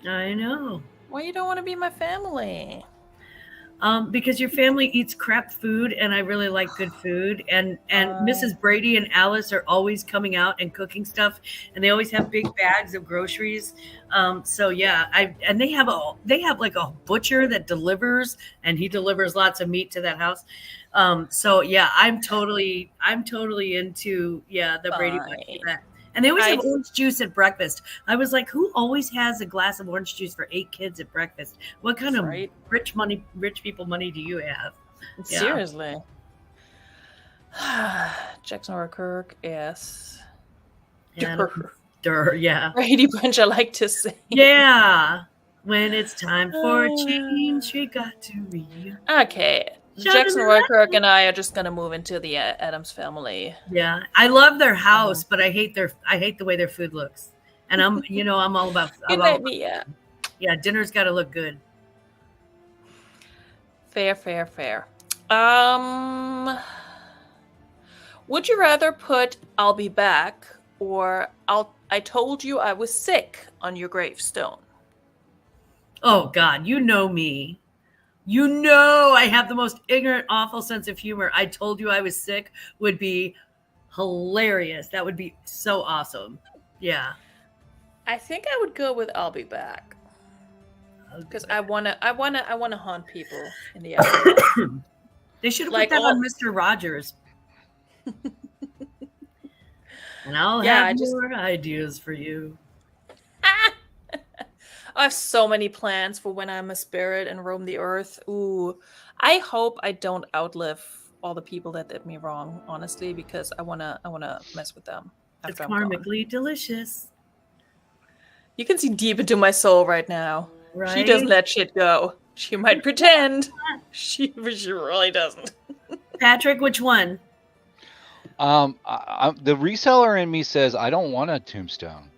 Speaker 2: I know.
Speaker 1: Why you don't want to be my family?
Speaker 2: Because your family eats crap food, and I really like good food. And Mrs. Brady and Alice are always coming out and cooking stuff, and they always have big bags of groceries. So yeah, they have like a butcher that delivers, and he delivers lots of meat to that house. So yeah, I'm totally into the Brady Bunch. And they always have orange juice at breakfast. I was like, who always has a glass of orange juice for 8 kids at breakfast? What kind of rich people money do you have?
Speaker 1: Seriously. Jackson or Kirk, yes.
Speaker 2: Yeah.
Speaker 1: Brady Bunch, I like to sing.
Speaker 2: Yeah. When it's time for a change, we got to read.
Speaker 1: Okay. Jackson Roykirk and I are just gonna move into the Addams Family.
Speaker 2: Yeah, I love their house, but I hate the way their food looks. And I'm all about. Yeah, dinner's got to look good.
Speaker 1: Fair. Would you rather put "I'll be back" or "I told you I was sick" on your gravestone?
Speaker 2: Oh God, you know me. You know I have the most ignorant, awful sense of humor. I told you I was sick would be hilarious. That would be so awesome. Yeah.
Speaker 1: I think I would go with "I'll be back" because I wanna haunt people in the afterlife.
Speaker 2: They should have put that on Mr. Rogers. And I'll have more ideas for you.
Speaker 1: I have so many plans for when I'm a spirit and roam the earth. Ooh, I hope I don't outlive all the people that did me wrong, honestly, because I wanna mess with them.
Speaker 2: It's karmically delicious.
Speaker 1: You can see deep into my soul right now.
Speaker 2: Right?
Speaker 1: She doesn't let shit go. She might pretend. She really doesn't.
Speaker 2: Patrick, which one?
Speaker 3: The reseller in me says I don't want a tombstone.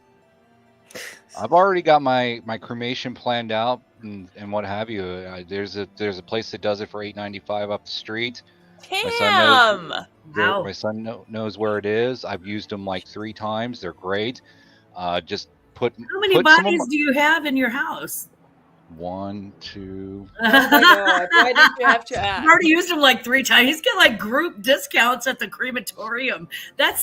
Speaker 3: I've already got my cremation planned out and what have you. There's a place that does it for $8.95 up the street.
Speaker 1: Damn!
Speaker 3: My son knows where it is. I've used them like 3 times. They're great. Just put.
Speaker 2: How many bodies do you have in your house?
Speaker 3: 1, 2.
Speaker 1: Oh my God! Why did you have to ask?
Speaker 2: I've already used them like 3 times. He's got like group discounts at the crematorium. That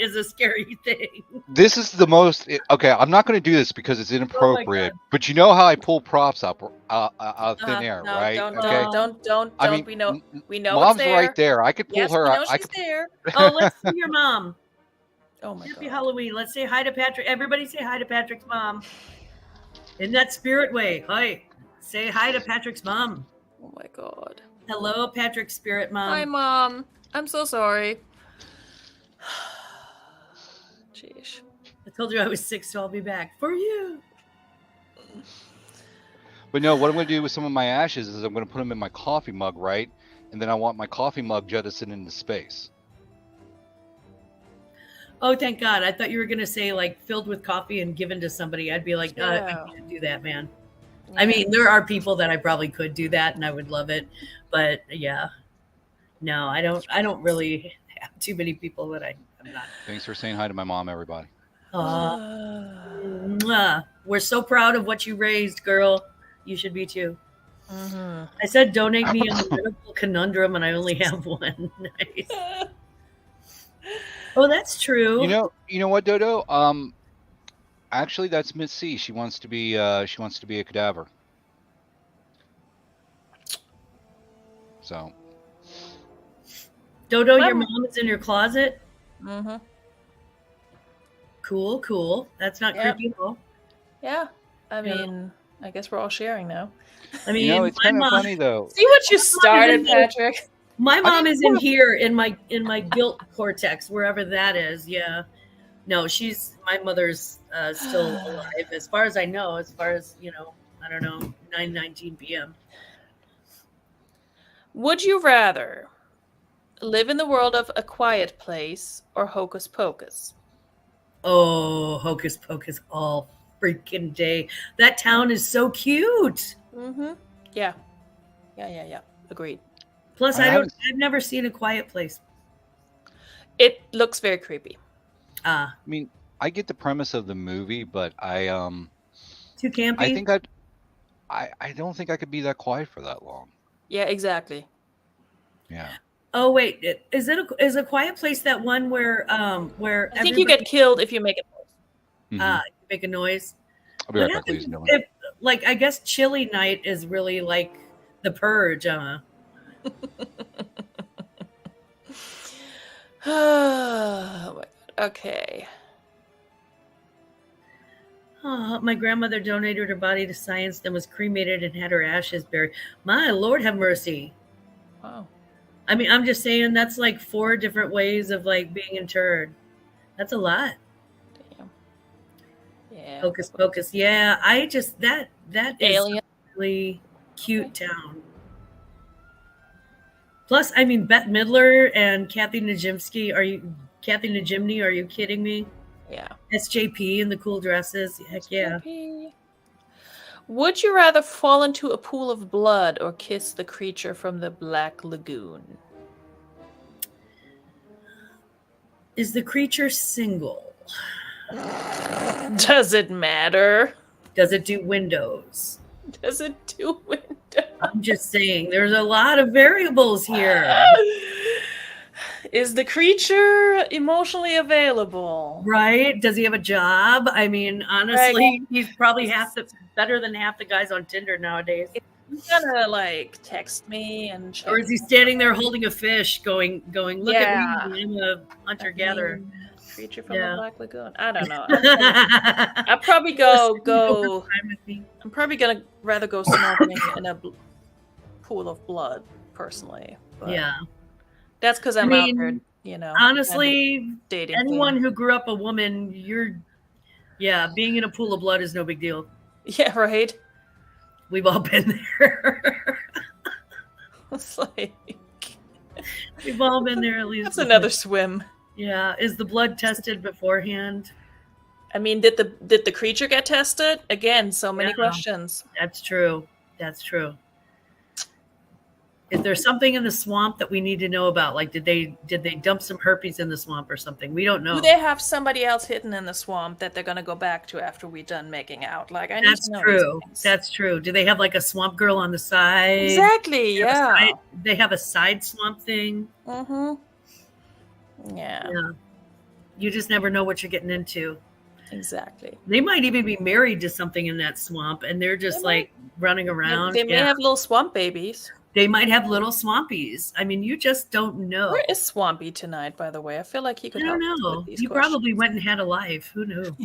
Speaker 2: is a scary thing.
Speaker 3: This is the most. Okay, I'm not going to do this because it's inappropriate. But you know how I pull props up out of thin air, right?
Speaker 1: Don't. I mean, we know.
Speaker 3: Mom's
Speaker 1: it's there.
Speaker 3: right there. I could pull her out.
Speaker 1: She's there.
Speaker 2: Oh, let's see your mom.
Speaker 1: Oh my God!
Speaker 2: Happy Halloween. Let's say hi to Patrick. Everybody say hi to Patrick's mom. In that spirit way. Hi. Say hi to Patrick's mom.
Speaker 1: Oh my God.
Speaker 2: Hello, Patrick's spirit mom.
Speaker 1: Hi, Mom. I'm so sorry. Jeez.
Speaker 2: I told you I was sick, so I'll be back for you.
Speaker 3: But no, what I'm going to do with some of my ashes is I'm going to put them in my coffee mug, right? And then I want my coffee mug jettisoned into space.
Speaker 2: Oh, thank God. I thought you were going to say like filled with coffee and given to somebody. I'd be like, I
Speaker 1: Yeah.
Speaker 2: can't do that, man.
Speaker 1: Yeah.
Speaker 2: I mean, there are people that I probably could do that and I would love it. But yeah, no, I don't really have too many people that I'm not.
Speaker 3: Thanks for saying hi to my mom, everybody.
Speaker 2: Mwah. We're so proud of what you raised, girl. You should be too.
Speaker 1: Mhm.
Speaker 2: I said donate me a medical conundrum and I only have one. Nice. Oh, that's true.
Speaker 3: You know what, Dodo? Actually, that's Miss C. She wants to be a cadaver. So,
Speaker 2: Dodo, your mom is in your closet.
Speaker 1: Mm-hmm.
Speaker 2: Cool. That's not
Speaker 1: Yep.
Speaker 2: creepy at all.
Speaker 1: Yeah. I mean, I guess we're all sharing now.
Speaker 2: I mean,
Speaker 3: it's kind of funny though.
Speaker 1: See what you started, Patrick.
Speaker 2: My mom is in here in my guilt cortex, wherever that is. Yeah. No, my mother's still alive, as far as I know. As far as I don't know, 9:19 p.m.
Speaker 1: Would you rather live in the world of A Quiet Place or Hocus Pocus?
Speaker 2: Oh, Hocus Pocus all freaking day. That town is so cute.
Speaker 1: Mm-hmm. Yeah. Agreed.
Speaker 2: Plus, I've never seen A Quiet Place.
Speaker 1: It looks very creepy.
Speaker 2: Ah.
Speaker 3: I mean, I get the premise of the movie, but
Speaker 2: too campy.
Speaker 3: I think I don't think I could be that quiet for that long.
Speaker 1: Yeah, exactly.
Speaker 3: Yeah.
Speaker 2: Oh wait, is A Quiet Place that one where
Speaker 1: I think you get killed if you make a noise.
Speaker 3: Mhm.
Speaker 2: Make a noise?
Speaker 3: I'll be right back, ladies and gentlemen.
Speaker 2: Like, I guess Chilly Night is really like The Purge,
Speaker 1: Oh my God. Okay.
Speaker 2: My grandmother donated her body to science, then was cremated and had her ashes buried. My Lord have mercy.
Speaker 1: Wow.
Speaker 2: I mean, I'm just saying that's like 4 different ways of like being interred. That's a lot.
Speaker 1: Damn. Yeah.
Speaker 2: Hocus Pocus. Yeah, I just that is
Speaker 1: Alien.
Speaker 2: a really cute town. Plus, I mean, Bette Midler and Kathy Najimsky. Kathy Najimny? Are you kidding me?
Speaker 1: Yeah.
Speaker 2: SJP in the cool dresses. Heck yeah.
Speaker 1: SJP. Would you rather fall into a pool of blood or kiss the creature from the Black Lagoon?
Speaker 2: Is the creature single?
Speaker 1: Does it matter?
Speaker 2: Does it do windows?
Speaker 1: Does it do windows?
Speaker 2: I'm just saying, there's a lot of variables here.
Speaker 1: Is the creature emotionally available?
Speaker 2: Right? Does he have a job? I mean, honestly, he's probably better than half the guys on Tinder nowadays.
Speaker 1: He's gonna like text me and check.
Speaker 2: Or is he standing there holding a fish, going, look at me, I'm a hunter-gatherer.
Speaker 1: Creature from the Black Lagoon. I don't know. I'd probably go. I'm probably gonna rather go snorkeling in a pool of blood, personally. But
Speaker 2: yeah.
Speaker 1: That's because I'm out there,
Speaker 2: honestly,
Speaker 1: dating
Speaker 2: anyone who grew up a woman, being in a pool of blood is no big deal.
Speaker 1: Yeah, right.
Speaker 2: We've all been there.
Speaker 1: It's like
Speaker 2: we've all been there at least.
Speaker 1: That's another swim.
Speaker 2: Yeah. Is the blood tested beforehand?
Speaker 1: I mean, did the creature get tested? Again, so many questions.
Speaker 2: That's true. Is there something in the swamp that we need to know about? Like, did they dump some herpes in the swamp or something? We don't know.
Speaker 1: Do they have somebody else hidden in the swamp that they're going to go back to after we're done making out? Like, I need to know
Speaker 2: true. That's true. Do they have like a swamp girl on the side?
Speaker 1: Exactly. Yeah.
Speaker 2: They have a side swamp thing.
Speaker 1: Mm-hmm. Yeah.
Speaker 2: You just never know what you're getting into.
Speaker 1: Exactly.
Speaker 2: They might even be married to something in that swamp, and they're just running around.
Speaker 1: They may have little swamp babies.
Speaker 2: They might have little swampies. I mean, you just don't know.
Speaker 1: Where is Swampy tonight, by the way? I feel like he could help.
Speaker 2: I don't know. He probably went and had a life. Who knew?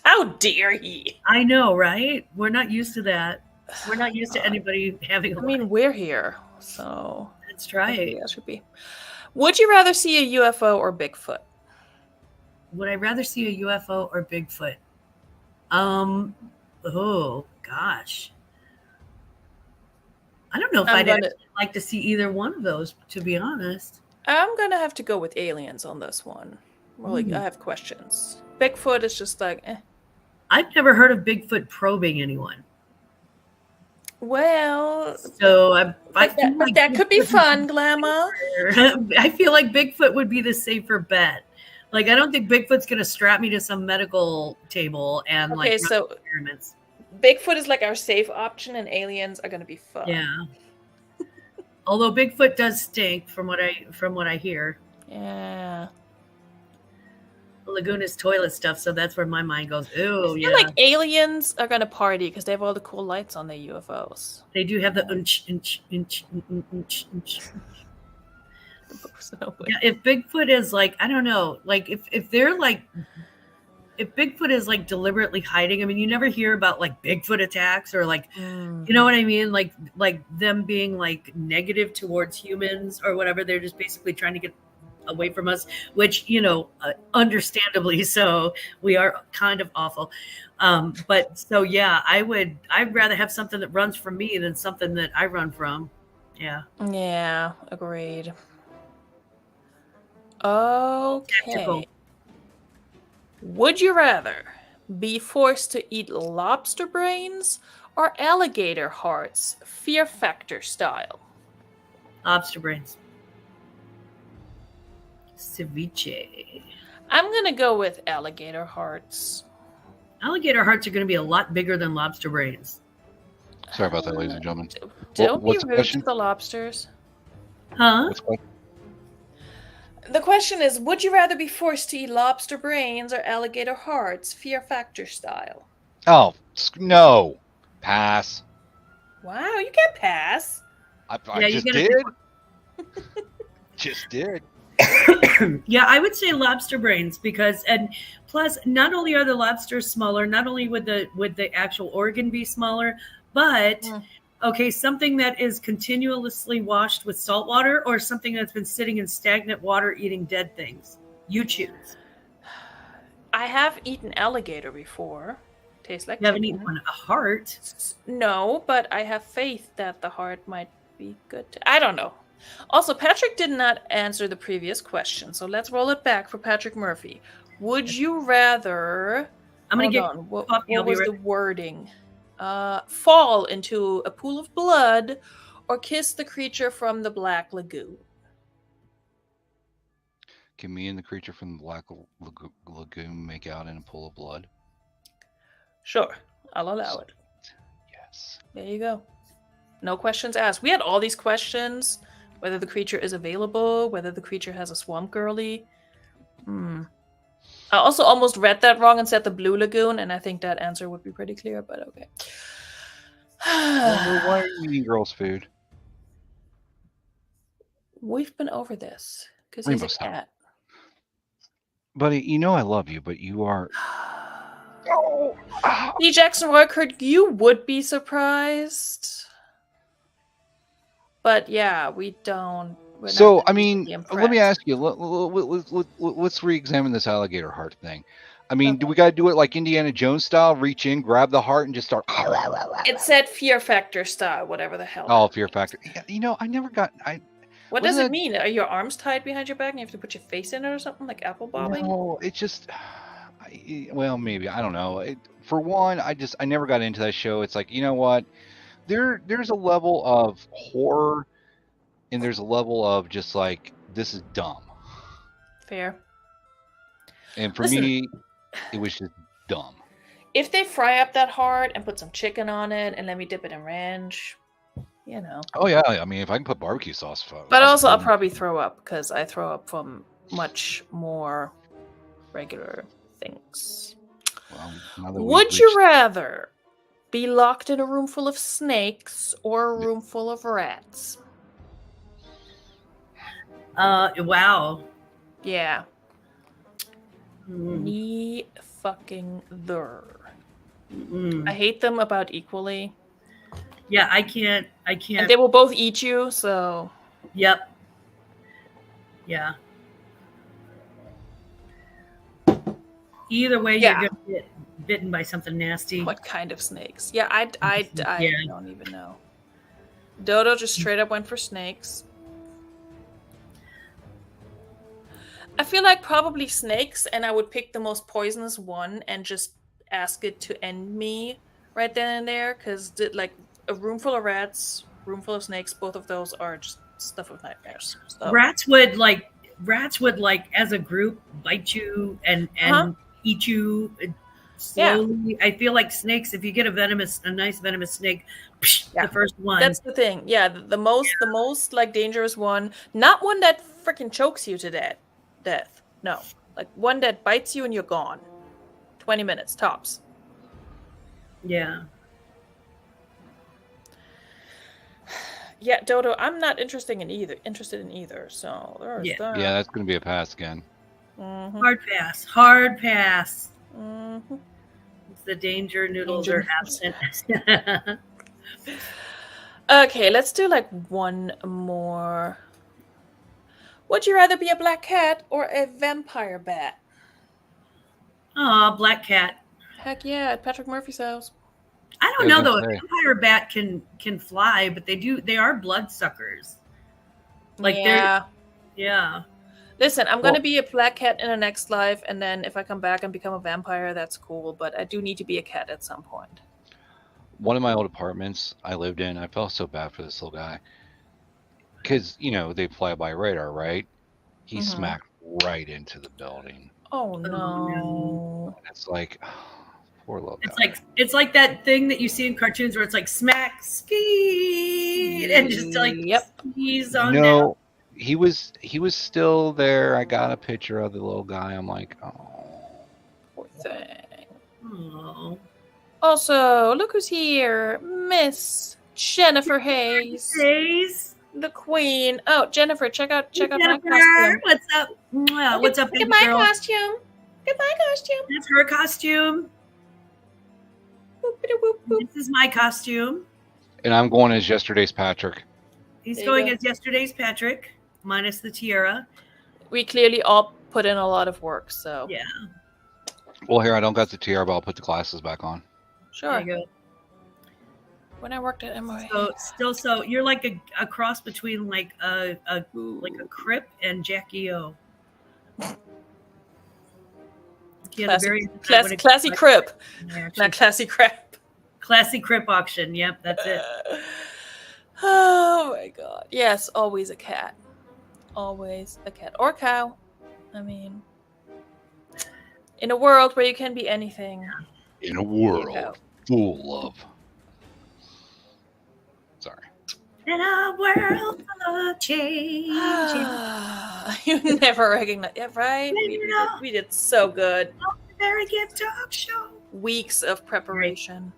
Speaker 1: How dare he?
Speaker 2: I know, right? We're not used to that. We're not used to anybody having a life.
Speaker 1: I mean, we're here, so
Speaker 2: that's right.
Speaker 1: That should be. Would you rather see a UFO or Bigfoot?
Speaker 2: Would I rather see a UFO or Bigfoot? Oh gosh. I don't know if I'd actually like to see either one of those, to be honest.
Speaker 1: I'm gonna have to go with aliens on this one. Really, I have questions. Bigfoot is just like, eh.
Speaker 2: I've never heard of Bigfoot probing anyone.
Speaker 1: Well,
Speaker 2: so
Speaker 1: that could be fun, Glamour.
Speaker 2: I feel like Bigfoot would be the safer bet. Like, I don't think Bigfoot's going to strap me to some medical table and
Speaker 1: so
Speaker 2: experiments.
Speaker 1: Bigfoot is like our safe option, and aliens are going to be fun.
Speaker 2: Yeah. Although Bigfoot does stink, from what I hear.
Speaker 1: Yeah.
Speaker 2: The lagoon is toilet stuff, so that's where my mind goes. Ooh,
Speaker 1: I feel like aliens are going to party because they have all the cool lights on their UFOs.
Speaker 2: They do have the inch. Yeah, if Bigfoot is like, I don't know, like if they're like, if Bigfoot is like deliberately hiding, I mean, you never hear about like Bigfoot attacks or like, you know what I mean? Like them being like negative towards humans or whatever. They're just basically trying to get away from us, which, understandably so. We are kind of awful. But so, yeah, I'd rather have something that runs from me than something that I run from. Yeah.
Speaker 1: Yeah, agreed. Okay. Would you rather be forced to eat lobster brains or alligator hearts, Fear Factor style?
Speaker 2: Lobster brains. Ceviche.
Speaker 1: I'm going to go with alligator hearts.
Speaker 2: Alligator hearts are going to be a lot bigger than lobster brains.
Speaker 3: Sorry about that, ladies and gentlemen.
Speaker 1: Don't be rude to the lobsters.
Speaker 2: Huh?
Speaker 1: The question is, would you rather be forced to eat lobster brains or alligator hearts, Fear Factor style?
Speaker 3: Oh, no. Pass.
Speaker 1: Wow, you can't pass.
Speaker 3: I just did. Just did.
Speaker 2: Yeah, I would say lobster brains because, and plus, not only are the lobsters smaller, not only would the actual organ be smaller, but okay, something that is continuously washed with salt water or something that's been sitting in stagnant water eating dead things. You choose.
Speaker 1: I have eaten alligator before. Tastes like
Speaker 2: you haven't eaten a heart.
Speaker 1: No, but I have faith that the heart might be good. I don't know. Also, Patrick did not answer the previous question, so let's roll it back for Patrick Murphy. Would you rather...
Speaker 2: I'm going to get...
Speaker 1: What was the wording? Fall into a pool of blood or kiss the creature from the Black Lagoon?
Speaker 3: Can me and the creature from the Black Lagoon make out in a pool of blood?
Speaker 1: Sure, I'll allow it.
Speaker 3: Yes.
Speaker 1: There you go. No questions asked. We had all these questions. Whether the creature is available, whether the creature has a swamp girly. I also almost read that wrong and said the Blue Lagoon, and I think that answer would be pretty clear, but okay.
Speaker 3: Why are you eating girls' food?
Speaker 1: We've been over this because he's a cat.
Speaker 3: Buddy, you know I love you, but you are...
Speaker 1: D. Jackson Roykert, you would be surprised. But yeah, we don't.
Speaker 3: So, I mean, let me ask you, let's re-examine this alligator heart thing. I mean, do we got to do it like Indiana Jones style, reach in, grab the heart, and just start...
Speaker 1: It said Fear Factor style, whatever the hell.
Speaker 3: Oh, Fear Factor. Yeah, I never got...
Speaker 1: What does it mean? Are your arms tied behind your back and you have to put your face in it or something, like apple bobbing?
Speaker 3: No, it just... well, maybe. I don't know. For one, I never got into that show. It's like, you know what? There's a level of horror and there's a level of just like, this is dumb.
Speaker 1: Fair.
Speaker 3: And for me, it was just dumb.
Speaker 1: If they fry up that heart and put some chicken on it and let me dip it in ranch, you know.
Speaker 3: Oh, yeah. I mean, if I can put barbecue sauce.
Speaker 1: But also, I'll probably throw up because I throw up from much more regular things.
Speaker 3: Well,
Speaker 1: would you rather be locked in a room full of snakes or a room full of rats?
Speaker 2: Wow.
Speaker 1: Yeah. Me fucking there. I hate them about equally.
Speaker 2: Yeah, I can't.
Speaker 1: And they will both eat you, so.
Speaker 2: Yep. Yeah. Either way, you're gonna get bitten by something nasty.
Speaker 1: What kind of snakes? Yeah, I don't even know. Dodo just straight up went for snakes. I feel like probably snakes, and I would pick the most poisonous one and just ask it to end me right then and there, because like a room full of rats, room full of snakes, both of those are just stuff of nightmares. So.
Speaker 2: Rats would like as a group bite you and eat you slowly. Yeah. I feel like snakes, if you get a nice venomous snake, the first one.
Speaker 1: That's the thing. Yeah, the most like dangerous one, not one that freaking chokes you to death. No, like one that bites you and you're gone. 20 minutes tops.
Speaker 2: Yeah.
Speaker 1: Yeah, Dodo, I'm not interested in either. So
Speaker 3: yeah, that's going to be a pass again.
Speaker 2: Mm-hmm. Hard pass. Mm-hmm. It's the danger noodles are absent.
Speaker 1: Okay, let's do like one more. Would you rather be a black cat or a vampire bat?
Speaker 2: Oh, black cat.
Speaker 1: Heck yeah, at Patrick Murphy's house.
Speaker 2: I don't know though. A vampire bat can fly, but they are blood suckers. Like yeah.
Speaker 1: Listen, I'm gonna be a black cat in the next life, and then if I come back and become a vampire, that's cool. But I do need to be a cat at some point.
Speaker 3: One of my old apartments I lived in, I felt so bad for this little guy. Because, they fly by radar, right? He smacked right into the building.
Speaker 1: Oh, no.
Speaker 3: And it's like, poor little guy.
Speaker 2: It's like that thing that you see in cartoons where it's like smack, ski, and just like skis on down.
Speaker 3: No, he was still there. I got a picture of the little guy. I'm like, oh.
Speaker 1: Poor thing.
Speaker 2: Oh.
Speaker 1: Also, look who's here. Miss Jennifer Hayes. The queen. Oh, Jennifer, check out my costume.
Speaker 2: What's up? What's up,
Speaker 1: baby girl? Look at my costume.
Speaker 2: That's her costume. This is my costume.
Speaker 3: And I'm going as yesterday's Patrick.
Speaker 2: He's going as yesterday's Patrick, minus the tiara.
Speaker 1: We clearly all put in a lot of work, so.
Speaker 2: Yeah.
Speaker 3: Well, here, I don't got the tiara, but I'll put the glasses back on.
Speaker 1: Sure.
Speaker 2: There you go.
Speaker 1: When I worked at MOA.
Speaker 2: So you're like a cross between like a Crip and Jackie O.
Speaker 1: Classy Crip, not classy crap.
Speaker 2: Classy Crip auction. Yep, that's it.
Speaker 1: Oh my god! Yes, always a cat. Always a cat or cow. I mean, in a world where you can be anything.
Speaker 3: In a world full of. Sorry.
Speaker 2: In a world full of change.
Speaker 1: You never recognize it, right? We did so good.
Speaker 2: Very good talk show.
Speaker 1: Weeks of preparation.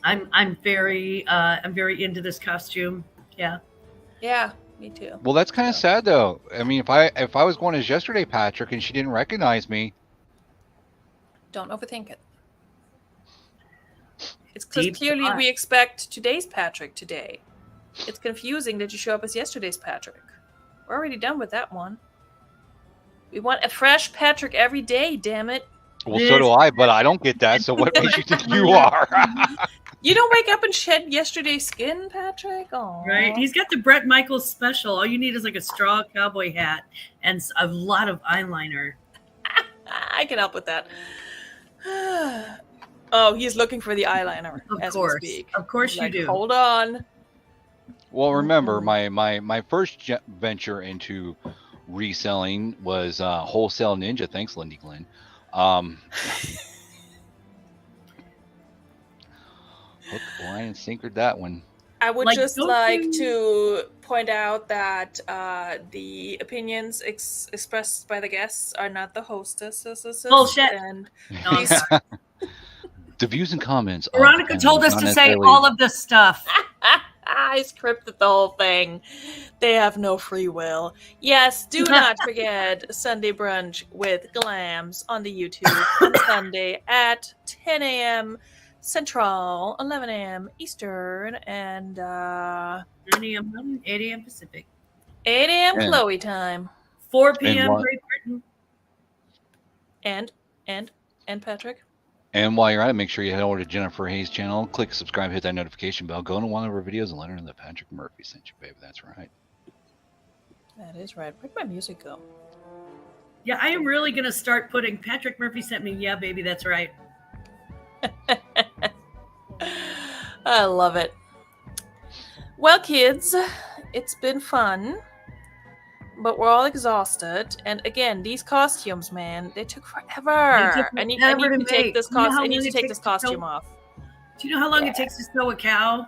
Speaker 2: I'm very into this costume. Yeah.
Speaker 1: Yeah, me too.
Speaker 3: Well, that's kind of sad though. I mean, if I was going as yesterday Patrick and she didn't recognize me.
Speaker 1: Don't overthink it. It's because clearly we expect today's Patrick today. It's confusing that you show up as yesterday's Patrick. We're already done with that one. We want a fresh Patrick every day, damn it.
Speaker 3: Well, so do I, but I don't get that, so what makes you think you are?
Speaker 1: You don't wake up and shed yesterday's skin, Patrick? Aww.
Speaker 2: Right? He's got the Bret Michaels special. All you need is like a straw cowboy hat and a lot of eyeliner.
Speaker 1: I can help with that. Oh, he's looking for the eyeliner. As we speak.
Speaker 2: Of course you do.
Speaker 1: Hold on.
Speaker 3: Well, remember, my first venture into reselling was Wholesale Ninja. Thanks, Lindy Glenn. Hook, line, and sinkered that one.
Speaker 1: I would to point out that the opinions expressed by the guests are not the hostesses.
Speaker 2: Bullshit.
Speaker 1: And
Speaker 3: the views and comments.
Speaker 2: Veronika told us to say all of this stuff.
Speaker 1: I scripted the whole thing. They have no free will. Yes, do not forget Sunday Brunch with Glams on the YouTube on Sunday at 10 a.m. Central, 11 a.m. Eastern, and
Speaker 2: 9 a.m. 8 a.m. Pacific.
Speaker 1: 8 a.m. Chloe time.
Speaker 2: 4 p.m. Great Britain.
Speaker 1: And Patrick?
Speaker 3: And while you're at it, make sure you head over to Jennifer Hayes' channel, click subscribe, hit that notification bell, go to one of her videos and let her know that Patrick Murphy sent you, baby. That's right.
Speaker 1: That is right. Where'd my music go?
Speaker 2: Yeah, I am really going to start putting Patrick Murphy sent me. Yeah, baby, that's right.
Speaker 1: I love it. Well, kids, it's been fun, but we're all exhausted. And again, these costumes, man, they took forever. I need to take this costume. I need to take this costume off.
Speaker 2: Do you know how long it takes to sew a cow?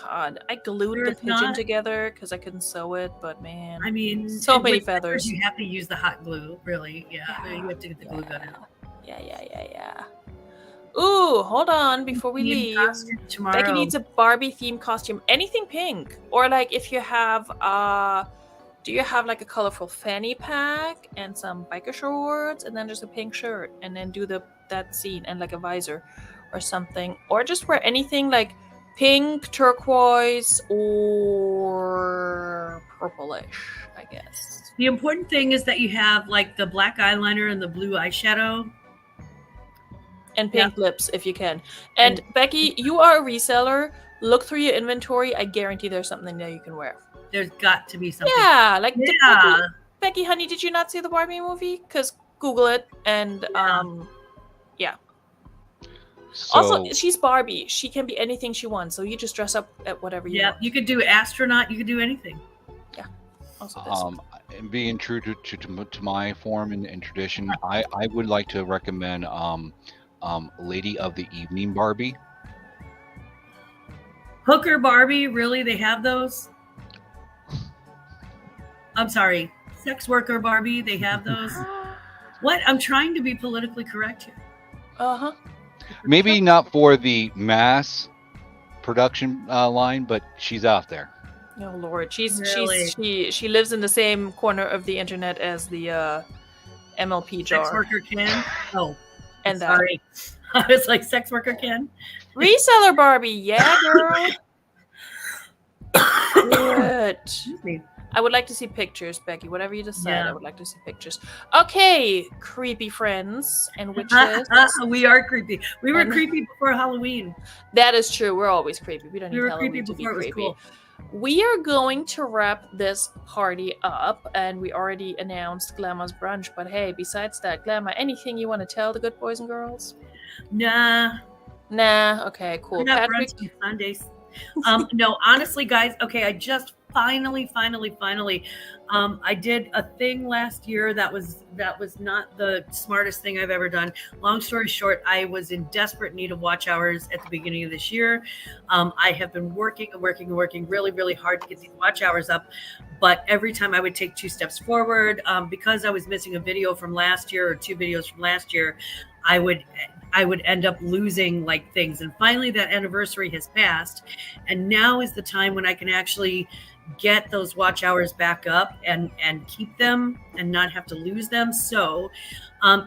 Speaker 1: God, I glued the pigeon together because I couldn't sew it, but man,
Speaker 2: I mean,
Speaker 1: so many feathers.
Speaker 2: You have to use the hot glue, really. Yeah. You have to get the glue gun out.
Speaker 1: Yeah. Ooh, hold on before we leave. Becky needs a Barbie themed costume. Anything pink, or like if you have do you have like a colorful fanny pack and some biker shorts, and then just a pink shirt, and then do that scene and like a visor or something, or just wear anything like pink, turquoise, or purplish, I guess.
Speaker 2: The important thing is that you have like the black eyeliner and the blue eyeshadow.
Speaker 1: And pink lips if you can. And Becky, you are a reseller. Look through your inventory. I guarantee there's something there you can wear.
Speaker 2: There's got to be something.
Speaker 1: Yeah, like Becky, honey, did you not see the Barbie movie? Because Google it and yeah. So, also, she's Barbie. She can be anything she wants. So you just dress up at whatever you want.
Speaker 2: Yeah, you could do astronaut. You could do anything.
Speaker 1: Yeah. Also
Speaker 3: and being true to my form and tradition, I would like to recommend Lady of the Evening Barbie.
Speaker 2: Hooker Barbie, really? They have those? I'm sorry. Sex worker Barbie, they have those? What? I'm trying to be politically correct here.
Speaker 1: Uh-huh.
Speaker 3: Maybe not for the mass production line, but she's out there.
Speaker 1: Oh Lord, she lives in the same corner of the internet as the MLP jar.
Speaker 2: Sex worker Ken? Oh.
Speaker 1: And
Speaker 2: sorry. I was like, sex worker Ken?
Speaker 1: Reseller Barbie, yeah, girl. Good. I would like to see pictures, Becky. Whatever you decide, I would like to see pictures. Okay, creepy friends and witches.
Speaker 2: We are creepy. We were creepy before Halloween.
Speaker 1: That is true. We're always creepy. We don't need Halloween to be creepy. Cool. We are going to wrap this party up, and we already announced Glamour's brunch. But hey, besides that, Glamour, anything you want to tell the good boys and girls?
Speaker 2: Nah.
Speaker 1: Okay, cool.
Speaker 2: We're not brunch on Sundays. No, honestly, guys. Okay, I just finally, I did a thing last year that was not the smartest thing I've ever done. Long story short, I was in desperate need of watch hours at the beginning of this year. I have been working really, really hard to get these watch hours up. But every time I would take 2 steps forward, because I was missing a video from last year or 2 videos from last year, I would end up losing like things. And finally that anniversary has passed. And now is the time when I can actually get those watch hours back up and keep them and not have to lose them. So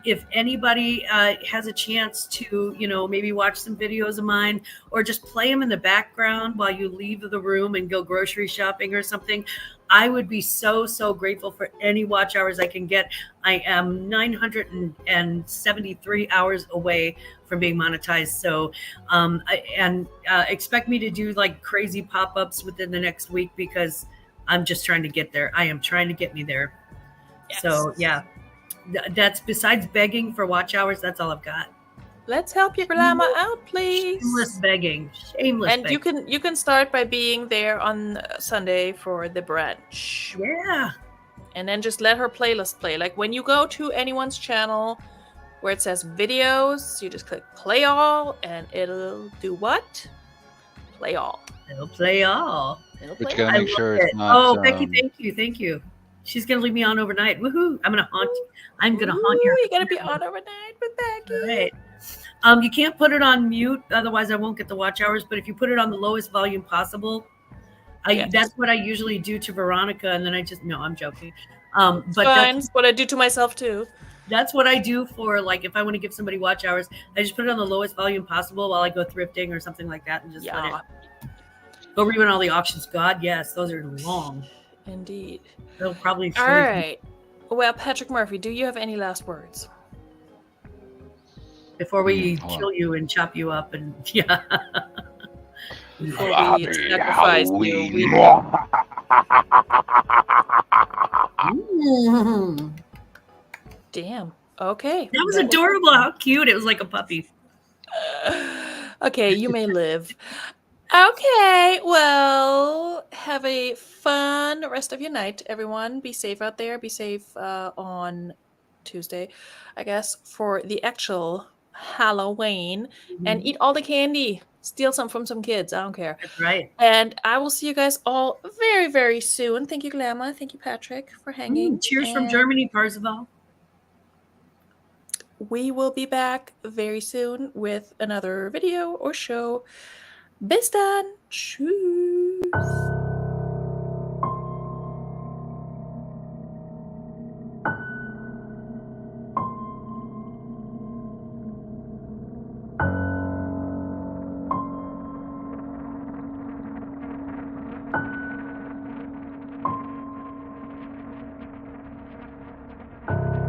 Speaker 2: if anybody has a chance to, maybe watch some videos of mine or just play them in the background while you leave the room and go grocery shopping or something, I would be so grateful for any watch hours I can get. I am 973 hours away from being monetized. So, expect me to do like crazy pop-ups within the next week because I'm just trying to get there. I am trying to get me there. Yes. So yeah, that's besides begging for watch hours. That's all I've got.
Speaker 1: Let's help your Glamour out, please.
Speaker 2: Shameless begging. And begging.
Speaker 1: you can start by being there on Sunday for the brunch.
Speaker 2: Yeah.
Speaker 1: And then just let her playlist play. Like when you go to anyone's channel where it says videos, you just click play all and it'll do what? Play all.
Speaker 2: It'll play all.
Speaker 3: But you gotta make sure it's not.
Speaker 2: Oh, Becky, thank you. She's gonna leave me on overnight. Woohoo! I'm gonna haunt you. I'm gonna haunt you.
Speaker 1: You're gonna be on overnight with Becky.
Speaker 2: All right. You can't put it on mute, otherwise I won't get the watch hours. But if you put it on the lowest volume possible, that's what I usually do to Veronika. And then I'm joking. But
Speaker 1: that's what I do to myself too.
Speaker 2: That's what I do for like if I want to give somebody watch hours, I just put it on the lowest volume possible while I go thrifting or something like that, and just let it go read all the auctions. God, yes, those are long.
Speaker 1: Indeed.
Speaker 2: They'll probably.
Speaker 1: All right. Well, Patrick Murphy, do you have any last words?
Speaker 2: before we kill you and chop you up and yeah.
Speaker 1: Before we
Speaker 3: Happy
Speaker 1: sacrifice
Speaker 3: Halloween.
Speaker 1: you, damn. Okay.
Speaker 2: That was adorable. How cute. It was like a puppy.
Speaker 1: Okay, you may live. Okay, well, have a fun rest of your night, everyone. Be safe out there. Be safe on Tuesday, I guess, for the actual Halloween. And eat all the candy. Steal some from some kids. I don't care.
Speaker 2: That's right.
Speaker 1: And I will see you guys all very, very soon. Thank you, Glamour. Thank you, Patrick, for hanging.
Speaker 2: Cheers from Germany, Parzival.
Speaker 1: We will be back very soon with another video or show. Bis dann. Tschüss.